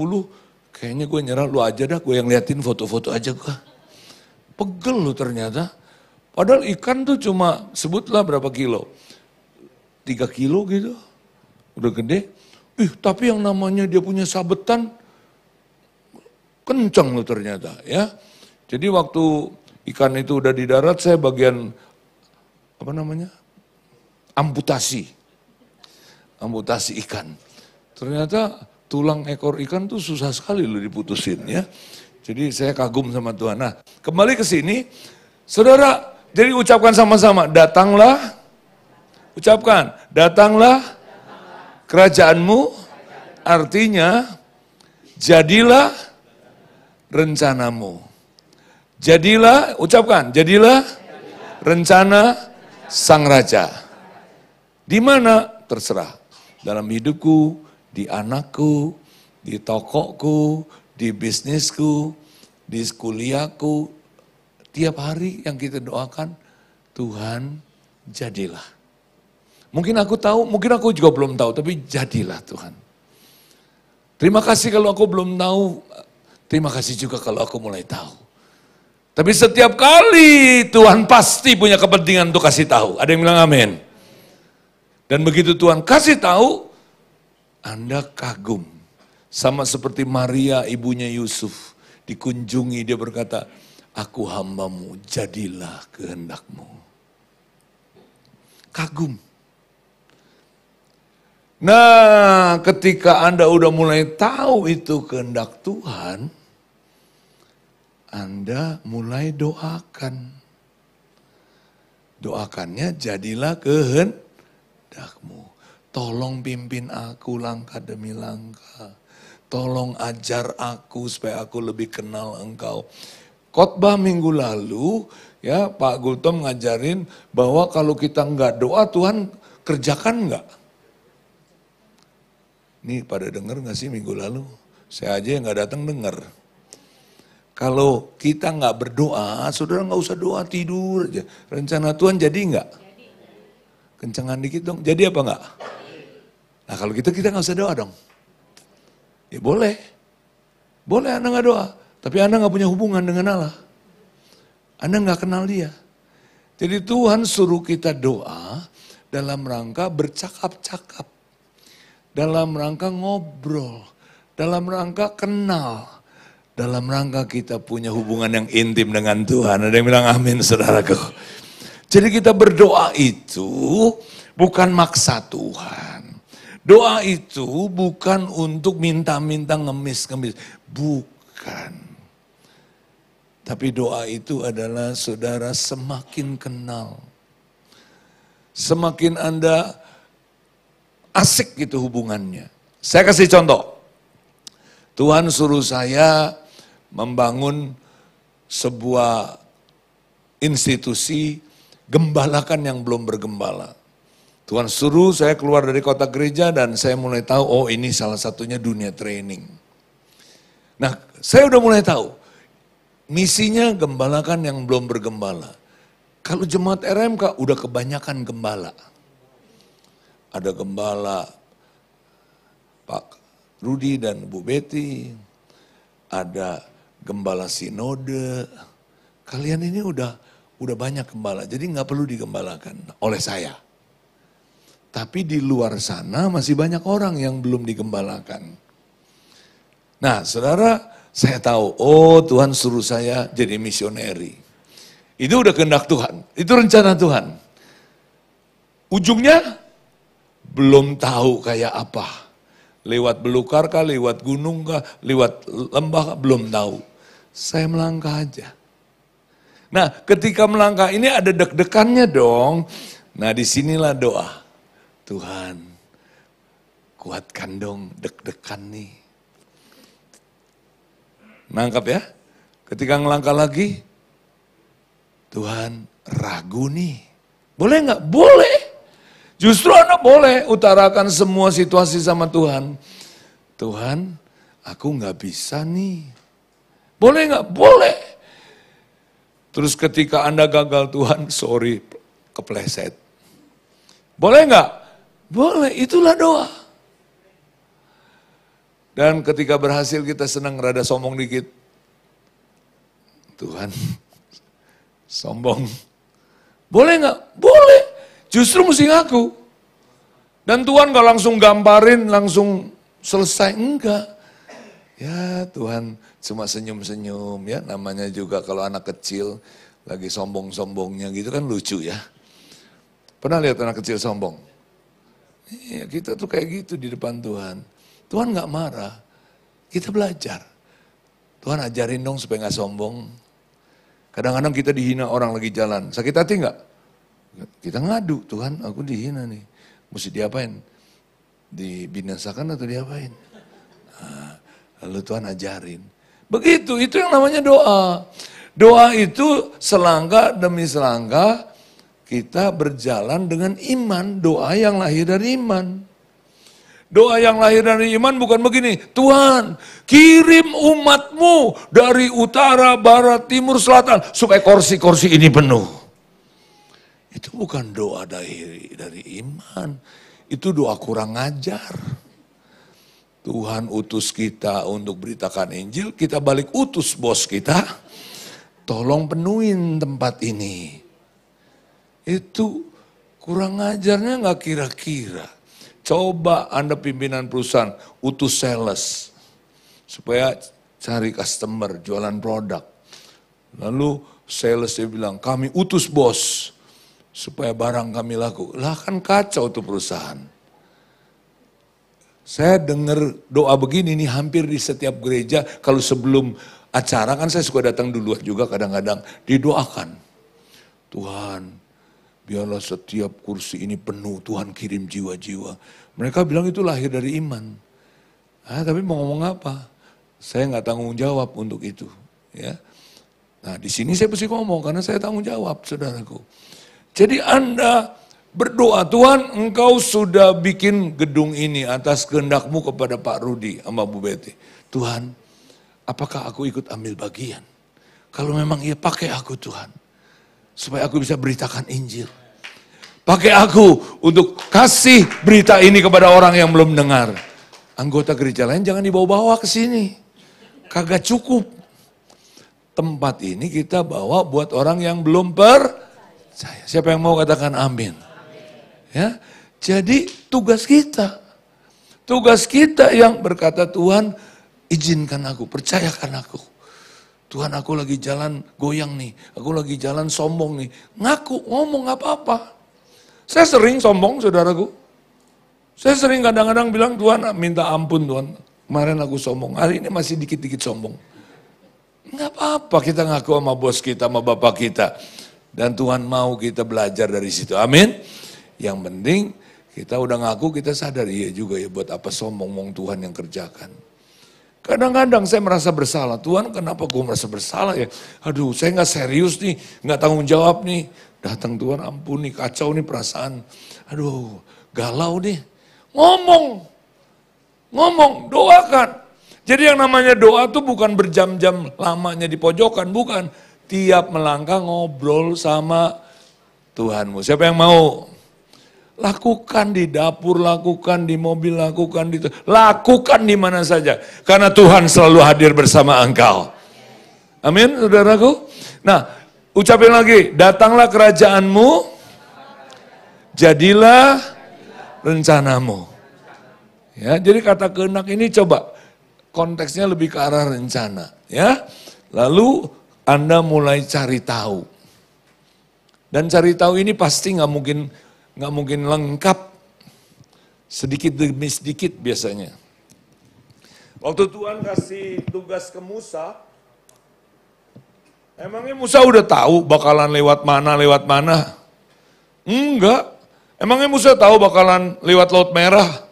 kayaknya gue nyerah, lu aja dah, gue yang liatin foto-foto aja gue. Pegel loh ternyata. Padahal ikan tuh cuma, sebutlah berapa kilo. 3 kilo gitu. Udah gede. Tapi yang namanya dia punya sabetan, kencang loh ternyata ya. Jadi waktu ikan itu udah di darat, saya bagian, amputasi ikan. Ternyata tulang ekor ikan tuh susah sekali loh diputusin ya. Jadi saya kagum sama Tuhan. Nah, kembali ke sini, saudara, jadi ucapkan sama-sama, datanglah, ucapkan, datanglah kerajaanmu, artinya jadilah rencanamu. Jadilah, ucapkan, jadilah rencana Sang Raja. Di mana? Terserah. Dalam hidupku, di anakku, di tokoku, di bisnisku, di kuliahku. Tiap hari yang kita doakan, Tuhan jadilah. Mungkin aku tahu, mungkin aku juga belum tahu, tapi jadilah Tuhan. Terima kasih kalau aku belum tahu, terima kasih juga kalau aku mulai tahu. Tapi setiap kali Tuhan pasti punya kepentingan untuk kasih tahu. Ada yang bilang amin. Dan begitu Tuhan kasih tahu, Anda kagum. Sama seperti Maria ibunya Yusuf. Dikunjungi dia berkata, aku hambamu, jadilah kehendakmu. Kagum. Nah, ketika Anda udah mulai tahu itu kehendak Tuhan, Anda mulai doakan. Doakannya jadilah kehendakmu. Tolong pimpin aku langkah demi langkah. Tolong ajar aku supaya aku lebih kenal Engkau. Khotbah minggu lalu, ya Pak Gultom ngajarin bahwa kalau kita nggak doa, Tuhan kerjakan nggak? Ini pada denger nggak sih minggu lalu? Saya aja yang nggak datang denger. Kalau kita nggak berdoa, saudara nggak usah doa, tidur aja. Rencana Tuhan jadi nggak? Kencengan dikit dong, jadi apa nggak? Nah kalau gitu kita nggak usah doa dong. Ya boleh. Boleh Anda nggak doa. Tapi Anda nggak punya hubungan dengan Allah. Anda nggak kenal dia. Jadi Tuhan suruh kita doa dalam rangka bercakap-cakap. Dalam rangka ngobrol. Dalam rangka kenal. Dalam rangka kita punya hubungan yang intim dengan Tuhan. Ada yang bilang amin saudaraku. Jadi kita berdoa itu bukan maksa Tuhan. Doa itu bukan untuk minta-minta ngemis-ngemis. Bukan. Tapi doa itu adalah saudara semakin kenal. Semakin Anda asik gitu hubungannya. Saya kasih contoh. Tuhan suruh saya membangun sebuah institusi gembalakan yang belum bergembala. Tuhan suruh saya keluar dari kota gereja dan saya mulai tahu, oh ini salah satunya dunia training. Nah, saya udah mulai tahu, misinya gembalakan yang belum bergembala. Kalau jemaat RMK udah kebanyakan gembala. Ada gembala Pak Rudi dan Bu Betty, ada gembala sinode. Kalian ini udah banyak gembala, jadi nggak perlu digembalakan oleh saya. Tapi di luar sana masih banyak orang yang belum digembalakan. Nah, saudara, saya tahu, oh Tuhan suruh saya jadi misioneri. Itu udah kehendak Tuhan, itu rencana Tuhan. Ujungnya belum tahu kayak apa. Lewat belukar kah, lewat gunung kah, lewat lembah kah, belum tahu. Saya melangkah aja. Nah, ketika melangkah ini ada deg-degannya dong. Nah, disinilah doa. Tuhan, kuatkan dong deg-degan nih. Nangkap ya? Ketika ngelangkah lagi, Tuhan ragu nih. Boleh nggak? Boleh. Justru Anda boleh utarakan semua situasi sama Tuhan. Tuhan, aku nggak bisa nih. Boleh nggak? Boleh. Terus ketika Anda gagal, Tuhan, sorry, kepleset. Boleh nggak? Boleh, itulah doa. Dan ketika berhasil kita senang rada sombong dikit. Tuhan, sombong. Boleh nggak? Boleh. Justru mesti ngaku. Dan Tuhan gak langsung gambarin, langsung selesai. Enggak. Ya Tuhan cuma senyum-senyum ya. Namanya juga kalau anak kecil lagi sombong-sombongnya gitu kan lucu ya. Pernah lihat anak kecil sombong? Iya, kita tuh kayak gitu di depan Tuhan. Tuhan gak marah, kita belajar. Tuhan ajarin dong supaya gak sombong. Kadang-kadang kita dihina orang lagi jalan, sakit hati gak? Kita ngadu, Tuhan aku dihina nih. Mesti diapain? Dibinasakan atau diapain? Nah, lalu Tuhan ajarin. Begitu, itu yang namanya doa. Doa itu selangkah demi selangkah kita berjalan dengan iman, doa yang lahir dari iman. Doa yang lahir dari iman bukan begini, Tuhan kirim umatmu dari utara, barat, timur, selatan, supaya kursi-kursi ini penuh. Itu bukan doa dari iman, itu doa kurang ajar. Tuhan utus kita untuk beritakan Injil, kita balik utus bos kita, tolong penuhin tempat ini. Itu kurang ajarnya gak kira-kira. Coba Anda pimpinan perusahaan, utus sales. Supaya cari customer, jualan produk. Lalu sales dia bilang, kami utus bos. Supaya barang kami laku. Lah kan kacau tuh perusahaan. Saya dengar doa begini nih hampir di setiap gereja. Kalau sebelum acara kan saya suka datang dulu juga kadang-kadang. Didoakan. Tuhan, biarlah setiap kursi ini penuh, Tuhan kirim jiwa-jiwa. Mereka bilang itu lahir dari iman. Tapi mau ngomong apa? Saya nggak tanggung jawab untuk itu. Ya. Nah di sini saya mesti ngomong karena saya tanggung jawab, saudaraku. Jadi Anda berdoa, Tuhan engkau sudah bikin gedung ini atas kehendak-Mu kepada Pak Rudi sama Bu Betty. Tuhan, apakah aku ikut ambil bagian? Kalau memang iya pakai aku Tuhan. Supaya aku bisa beritakan Injil. Pakai aku untuk kasih berita ini kepada orang yang belum dengar. Anggota gereja lain jangan dibawa-bawa ke sini. Kagak cukup. Tempat ini kita bawa buat orang yang belum percaya. Siapa yang mau katakan amin? Ya, jadi tugas kita. Tugas kita yang berkata Tuhan izinkan aku, percayakan aku. Tuhan aku lagi jalan goyang nih, aku lagi jalan sombong nih. Ngaku, ngomong gak apa-apa. Saya sering sombong saudaraku. Saya sering kadang-kadang bilang Tuhan minta ampun Tuhan. Kemarin aku sombong, hari ini masih dikit-dikit sombong. Gak apa-apa kita ngaku sama bos kita, sama bapak kita. Dan Tuhan mau kita belajar dari situ, amin. Yang penting kita udah ngaku kita sadar, iya juga ya buat apa sombong Tuhan yang kerjakan. Kadang-kadang saya merasa bersalah, Tuhan kenapa gue merasa bersalah ya? Aduh saya gak serius nih, gak tanggung jawab nih. Datang Tuhan ampun nih, kacau nih perasaan. Aduh galau nih. Ngomong, doakan. Jadi yang namanya doa tuh bukan berjam-jam lamanya di pojokan, bukan. Tiap melangkah ngobrol sama Tuhanmu. Siapa yang mau? Lakukan di dapur, lakukan di mobil, lakukan di mana saja. Karena Tuhan selalu hadir bersama engkau. Amin, saudaraku. Nah, ucapin lagi, datanglah kerajaanmu, jadilah rencanamu. Ya, jadi kata kehendak ini coba konteksnya lebih ke arah rencana, ya. Lalu Anda mulai cari tahu. Dan cari tahu ini pasti nggak mungkin lengkap, sedikit demi sedikit biasanya. Waktu Tuhan kasih tugas ke Musa, emangnya Musa udah tahu bakalan lewat mana? Enggak. Emangnya Musa tahu bakalan lewat Laut Merah?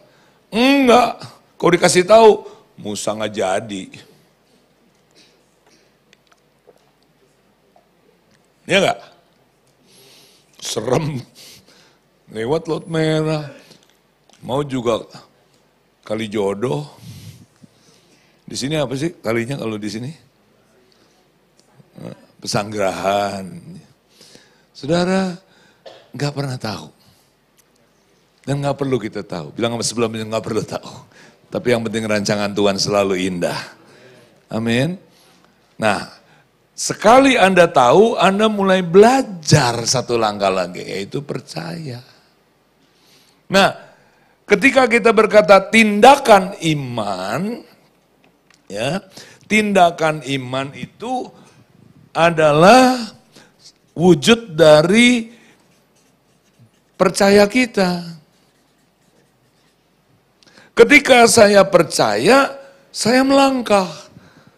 Enggak. Kau dikasih tahu, Musa nggak jadi. Ya enggak? Serem. Lewat Laut Merah. Mau juga kali jodoh. Di sini apa sih kalinya kalau di sini? Pesanggerahan. Saudara, nggak pernah tahu. Dan nggak perlu kita tahu. Bilang sama sebelumnya nggak perlu tahu. Tapi yang penting rancangan Tuhan selalu indah. Amin. Nah, sekali Anda tahu, Anda mulai belajar satu langkah lagi, yaitu percaya. Nah, ketika kita berkata tindakan iman, ya, tindakan iman itu adalah wujud dari percaya kita. Ketika saya percaya, saya melangkah.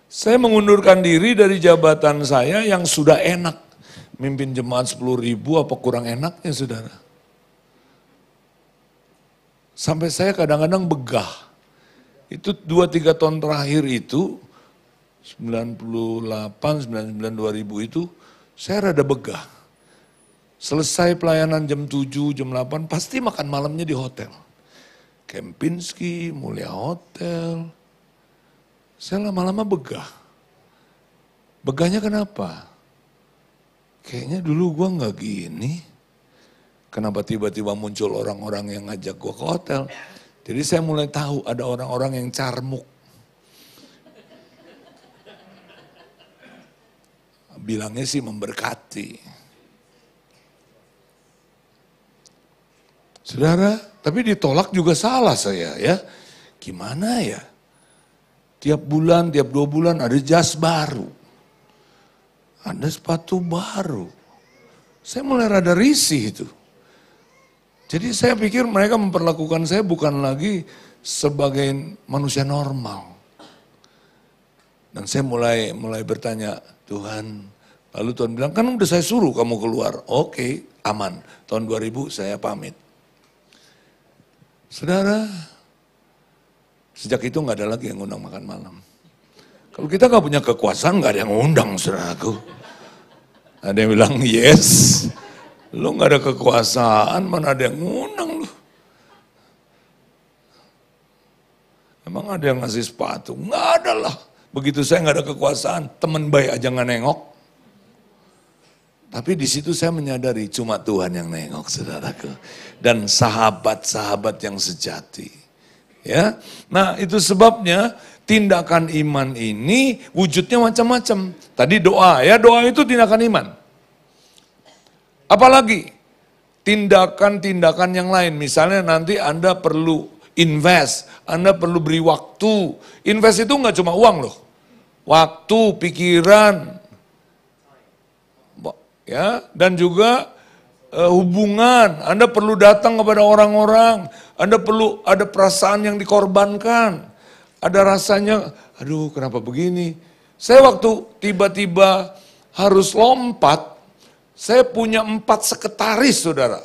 Saya mengundurkan diri dari jabatan saya yang sudah enak. Mimpin jemaat 10.000 apa kurang enaknya saudara. Sampai saya kadang-kadang begah. Itu 2-3 tahun terakhir itu, 98, 99, 2000 itu, saya rada begah. Selesai pelayanan jam 7, jam 8, pasti makan malamnya di hotel. Kempinski, Mulia Hotel. Saya lama-lama begah. Begahnya kenapa? Kayaknya dulu gua nggak gini. Kenapa tiba-tiba muncul orang-orang yang ngajak gua ke hotel? Jadi saya mulai tahu ada orang-orang yang carmuk. Bilangnya sih memberkati. Saudara, tapi ditolak juga salah saya ya. Gimana ya? Tiap bulan, tiap 2 bulan ada jas baru. Ada sepatu baru. Saya mulai rada risih itu. Jadi saya pikir mereka memperlakukan saya bukan lagi sebagai manusia normal. Dan saya mulai bertanya, Tuhan, lalu Tuhan bilang, kan udah saya suruh kamu keluar. Oke, aman. Tahun 2000 saya pamit. Saudara, sejak itu nggak ada lagi yang ngundang makan malam. Kalau kita nggak punya kekuasaan, nggak ada yang ngundang, saudaraku. Ada yang bilang, yes. Lu nggak ada kekuasaan, mana ada yang ngundang lu. Emang ada yang ngasih sepatu? Nggak ada lah. Begitu saya nggak ada kekuasaan, teman baik aja nggak nengok. Tapi di situ saya menyadari cuma Tuhan yang nengok, saudaraku. Dan sahabat-sahabat yang sejati. Ya, nah itu sebabnya tindakan iman ini wujudnya macam-macam. Tadi doa, ya doa itu tindakan iman. Apalagi tindakan-tindakan yang lain, misalnya nanti Anda perlu invest, Anda perlu beri waktu. Invest itu nggak cuma uang loh, waktu, pikiran, ya, dan juga hubungan. Anda perlu datang kepada orang-orang, Anda perlu ada perasaan yang dikorbankan, ada rasanya, aduh kenapa begini. Saya waktu tiba-tiba harus lompat, saya punya 4 sekretaris, saudara.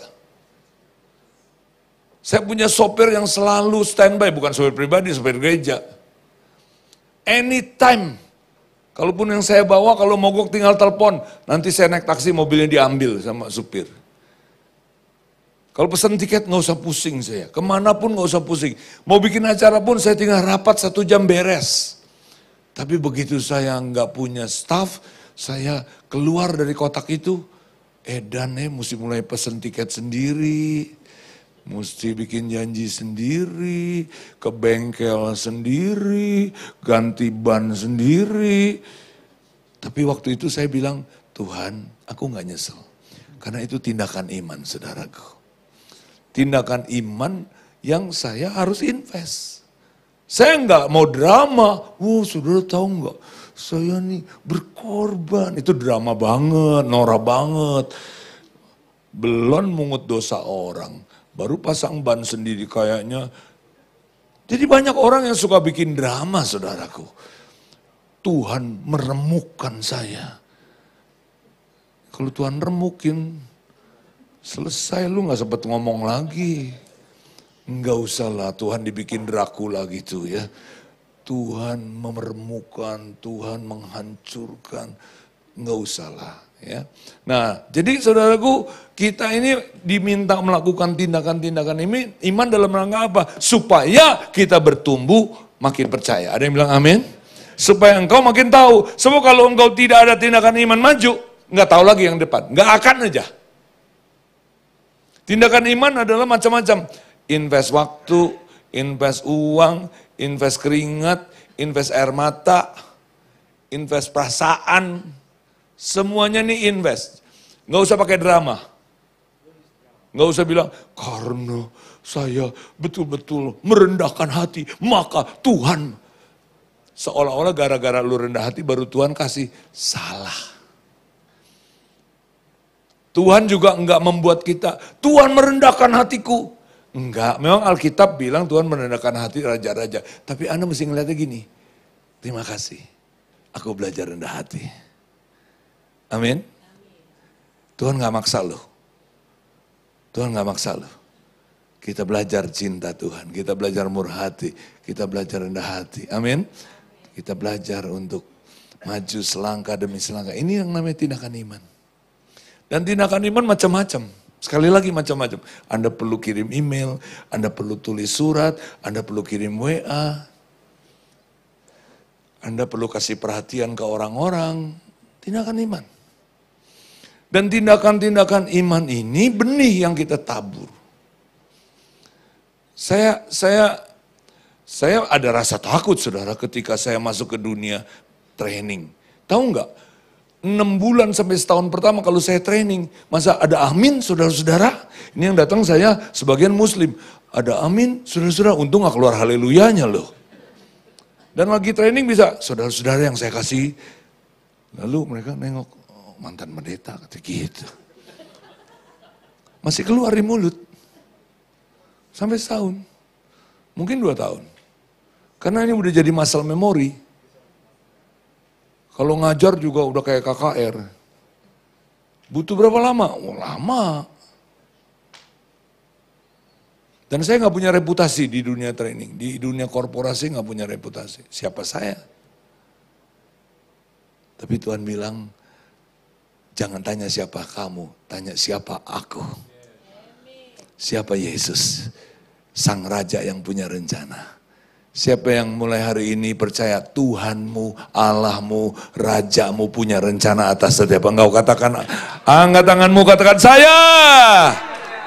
Saya punya sopir yang selalu standby, bukan sopir pribadi, sopir gereja. Anytime. Kalaupun yang saya bawa, kalau mogok tinggal telepon. Nanti saya naik taksi, mobilnya diambil sama supir. Kalau pesan tiket nggak usah pusing saya. Kemanapun nggak usah pusing. Mau bikin acara pun saya tinggal rapat 1 jam beres. Tapi begitu saya nggak punya staff, saya keluar dari kotak itu, edan mesti mulai pesen tiket sendiri. Mesti bikin janji sendiri, ke bengkel sendiri, ganti ban sendiri. Tapi waktu itu saya bilang, Tuhan aku gak nyesel. Karena itu tindakan iman, saudaraku. Tindakan iman yang saya harus invest. Saya nggak mau drama. Saudara tahu nggak? Saya nih berkorban. Itu drama banget, norak banget. Belum mungut dosa orang. Baru pasang ban sendiri kayaknya. Jadi banyak orang yang suka bikin drama, saudaraku. Tuhan meremukkan saya. Kalau Tuhan remukin, selesai, lu gak sempat ngomong lagi. Nggak usah lah Tuhan dibikin Dracula gitu ya. Tuhan memeremukkan, Tuhan menghancurkan. Nggak usah lah ya. Nah jadi saudaraku, kita ini diminta melakukan tindakan-tindakan ini, iman dalam rangka apa? Supaya kita bertumbuh makin percaya. Ada yang bilang amin? Supaya engkau makin tahu. Sebab kalau engkau tidak ada tindakan iman maju, nggak tahu lagi yang depan. Nggak akan aja. Tindakan iman adalah macam-macam. Invest waktu, invest uang, invest keringat, invest air mata, invest perasaan. Semuanya nih invest. Nggak usah pakai drama. Nggak usah bilang, karena saya betul-betul merendahkan hati, maka Tuhan. Seolah-olah gara-gara lu rendah hati baru Tuhan kasih. Salah. Tuhan juga enggak membuat kita, Tuhan merendahkan hatiku. Enggak, memang Alkitab bilang Tuhan merendahkan hati raja-raja. Tapi Anda mesti ngeliatnya gini, terima kasih, aku belajar rendah hati. Amin. Tuhan gak maksa loh. Tuhan gak maksa loh. Kita belajar cinta Tuhan, kita belajar murah hati, kita belajar rendah hati. Amin. Kita belajar untuk maju selangkah demi selangkah. Ini yang namanya tindakan iman. Dan tindakan iman macam-macam. Sekali lagi macam-macam. Anda perlu kirim email, Anda perlu tulis surat, Anda perlu kirim WA. Anda perlu kasih perhatian ke orang-orang. Tindakan iman. Dan tindakan-tindakan iman ini benih yang kita tabur. Saya ada rasa takut, saudara, ketika saya masuk ke dunia training. Tahu nggak? 6 bulan sampai setahun pertama kalau saya training, masa ada amin saudara-saudara? Ini yang datang saya sebagian muslim. Ada amin saudara-saudara, untung gak keluar haleluyanya loh. Dan lagi training bisa, saudara-saudara yang saya kasih. Lalu mereka nengok, oh, mantan pendeta, kata gitu. Masih keluar di mulut. Sampai setahun. Mungkin 2 tahun. Karena ini udah jadi muscle memory. Kalau ngajar juga udah kayak KKR. Butuh berapa lama? Oh, lama. Dan saya nggak punya reputasi di dunia training. Di dunia korporasi nggak punya reputasi. Siapa saya? Tapi Tuhan bilang, jangan tanya siapa kamu, tanya siapa aku. Siapa Yesus? Sang Raja yang punya rencana. Siapa yang mulai hari ini percaya Tuhanmu, Allahmu, Rajamu punya rencana atas setiap engkau. Katakan, angkat tanganmu, katakan saya.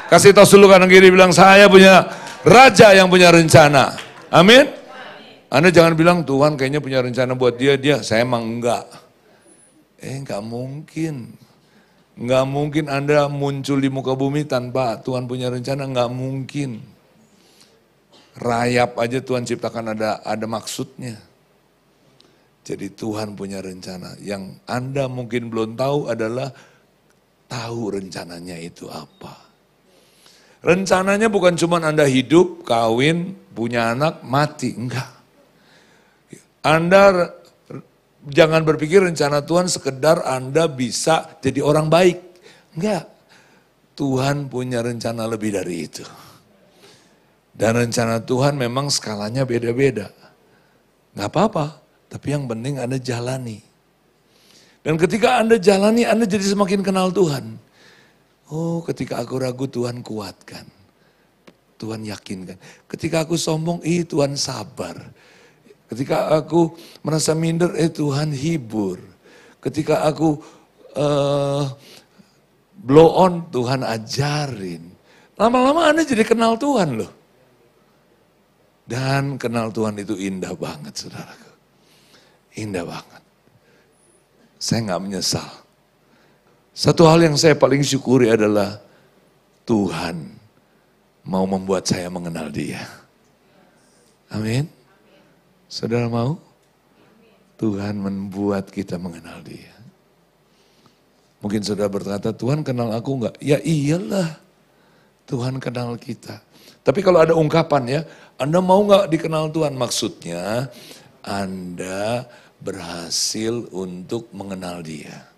Kasih tahu seluruh kanan kiri, bilang saya punya Raja yang punya rencana. Amin. Anda jangan bilang Tuhan kayaknya punya rencana buat dia, saya emang enggak. Enggak mungkin. Enggak mungkin Anda muncul di muka bumi tanpa Tuhan punya rencana, enggak mungkin. Rayap aja Tuhan ciptakan ada maksudnya. Jadi Tuhan punya rencana. Yang Anda mungkin belum tahu adalah tahu rencananya itu apa. Rencananya bukan cuma Anda hidup, kawin, punya anak, mati. Enggak. Anda jangan berpikir rencana Tuhan sekedar Anda bisa jadi orang baik. Enggak. Tuhan punya rencana lebih dari itu. Dan rencana Tuhan memang skalanya beda-beda. Gak apa-apa, tapi yang penting Anda jalani. Dan ketika Anda jalani, Anda jadi semakin kenal Tuhan. Oh, ketika aku ragu, Tuhan kuatkan. Tuhan yakinkan. Ketika aku sombong, Tuhan sabar. Ketika aku merasa minder, Tuhan hibur. Ketika aku blow on, Tuhan ajarin. Lama-lama Anda jadi kenal Tuhan loh. Dan kenal Tuhan itu indah banget, saudaraku. Indah banget. Saya nggak menyesal. Satu hal yang saya paling syukuri adalah Tuhan mau membuat saya mengenal Dia. Amin. Saudara mau? Tuhan membuat kita mengenal Dia. Mungkin saudara berkata, Tuhan kenal aku enggak? Ya iyalah, Tuhan kenal kita. Tapi kalau ada ungkapan ya, Anda mau enggak dikenal Tuhan? Maksudnya, Anda berhasil untuk mengenal Dia.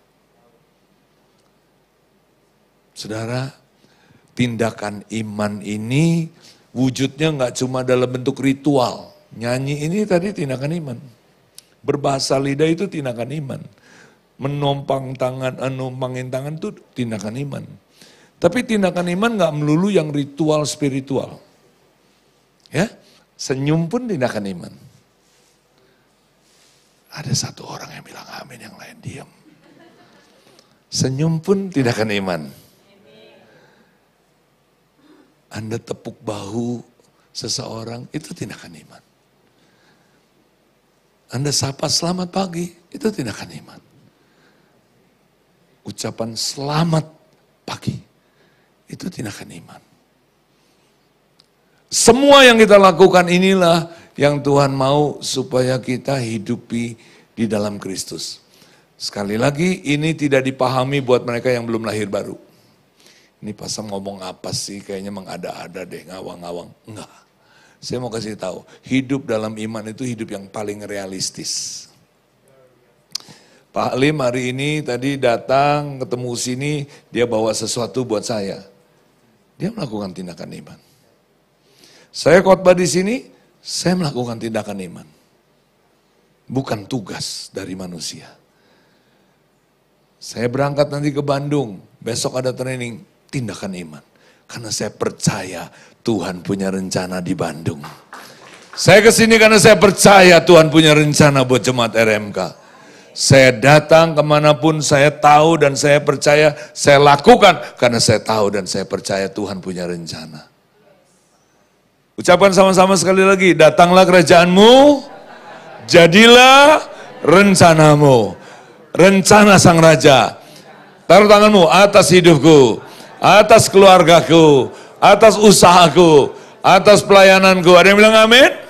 Saudara, tindakan iman ini wujudnya enggak cuma dalam bentuk ritual. Nyanyi ini tadi tindakan iman. Berbahasa lidah itu tindakan iman. Menumpangin tangan itu tindakan iman. Tapi tindakan iman gak melulu yang ritual spiritual. Ya, senyum pun tindakan iman. Ada satu orang yang bilang amin, yang lain diam. Senyum pun tindakan iman. Anda tepuk bahu seseorang, itu tindakan iman. Anda sapa selamat pagi, itu tindakan iman. Ucapan selamat pagi, itu tindakan iman. Semua yang kita lakukan inilah yang Tuhan mau supaya kita hidupi di dalam Kristus. Sekali lagi, ini tidak dipahami buat mereka yang belum lahir baru. Ini pasang ngomong apa sih, kayaknya mengada-ada deh, ngawang-ngawang. Enggak. Saya mau kasih tahu, hidup dalam iman itu hidup yang paling realistis. Pak Halim hari ini tadi datang ketemu sini, dia bawa sesuatu buat saya. Dia melakukan tindakan iman. Saya khotbah di sini, saya melakukan tindakan iman. Bukan tugas dari manusia. Saya berangkat nanti ke Bandung, besok ada training, tindakan iman. Karena saya percaya Tuhan punya rencana di Bandung. Saya kesini karena saya percaya Tuhan punya rencana buat jemaat RMK. Saya datang kemanapun saya tahu dan saya percaya, saya lakukan karena saya tahu dan saya percaya Tuhan punya rencana. Ucapkan sama-sama sekali lagi, datanglah kerajaanmu, jadilah rencanamu. Rencana Sang Raja. Taruh tanganmu atas hidupku, atas keluargaku, atas usahaku, atas pelayananku. Ada yang bilang amin?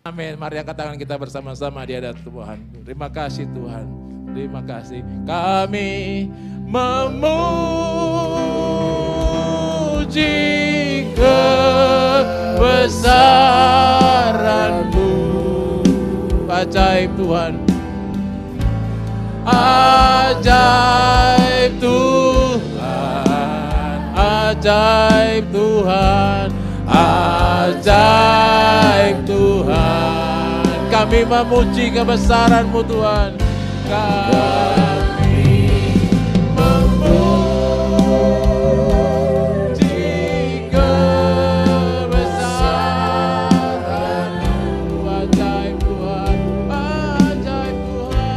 Amin. Mari angkat tangan kita bersama-sama di hadapan Tuhan. Terima kasih Tuhan. Terima kasih. Kami memuji kebesaran-Mu. Ajaib Tuhan. Ajaib Tuhan, ajaib Tuhan, ajaib Tuhan. Kami memuji kebesaran-Mu Tuhan. Kami memuji kebesaran-Mu. Ajaib Tuhan, ajaib Tuhan.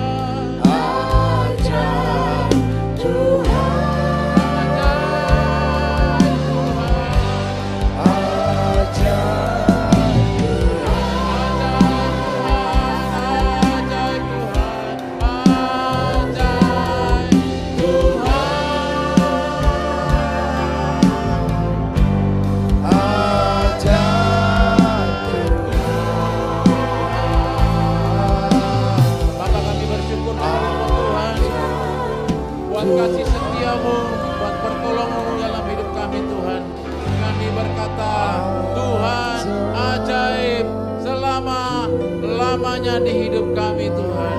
Kasih setiamu, buat pertolonganmu dalam hidup kami Tuhan. Kami berkata, Tuhan ajaib selama-lamanya di hidup kami Tuhan.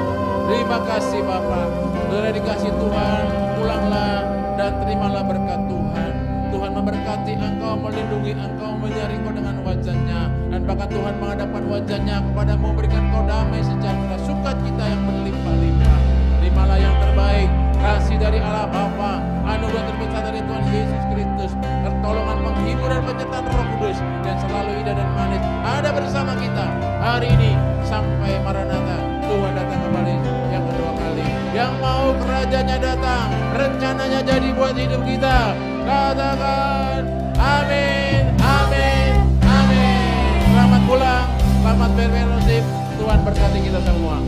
Terima kasih Bapa. Saudara dikasih Tuhan, pulanglah dan terimalah berkat Tuhan. Tuhan memberkati engkau, melindungi engkau, menyari engkau dengan wajah-Nya. Dan bahkan Tuhan menghadapkan wajah-Nya kepadamu, memberikan engkau damai sejahtera, sukacita yang berlimpah-limpah. Terimalah yang terbaik. Kasih dari Allah Bapa, anugerah terbesar dari Tuhan Yesus Kristus, pertolongan, penghibur dan penyertaan Roh Kudus yang selalu indah dan manis ada bersama kita hari ini sampai Maranatha. Tuhan datang kembali yang kedua kali. Yang mau kerajaannya datang, rencananya jadi buat hidup kita. Katakan amin, amin, amin. Selamat pulang, selamat berfellowship. Tuhan berkati kita semua.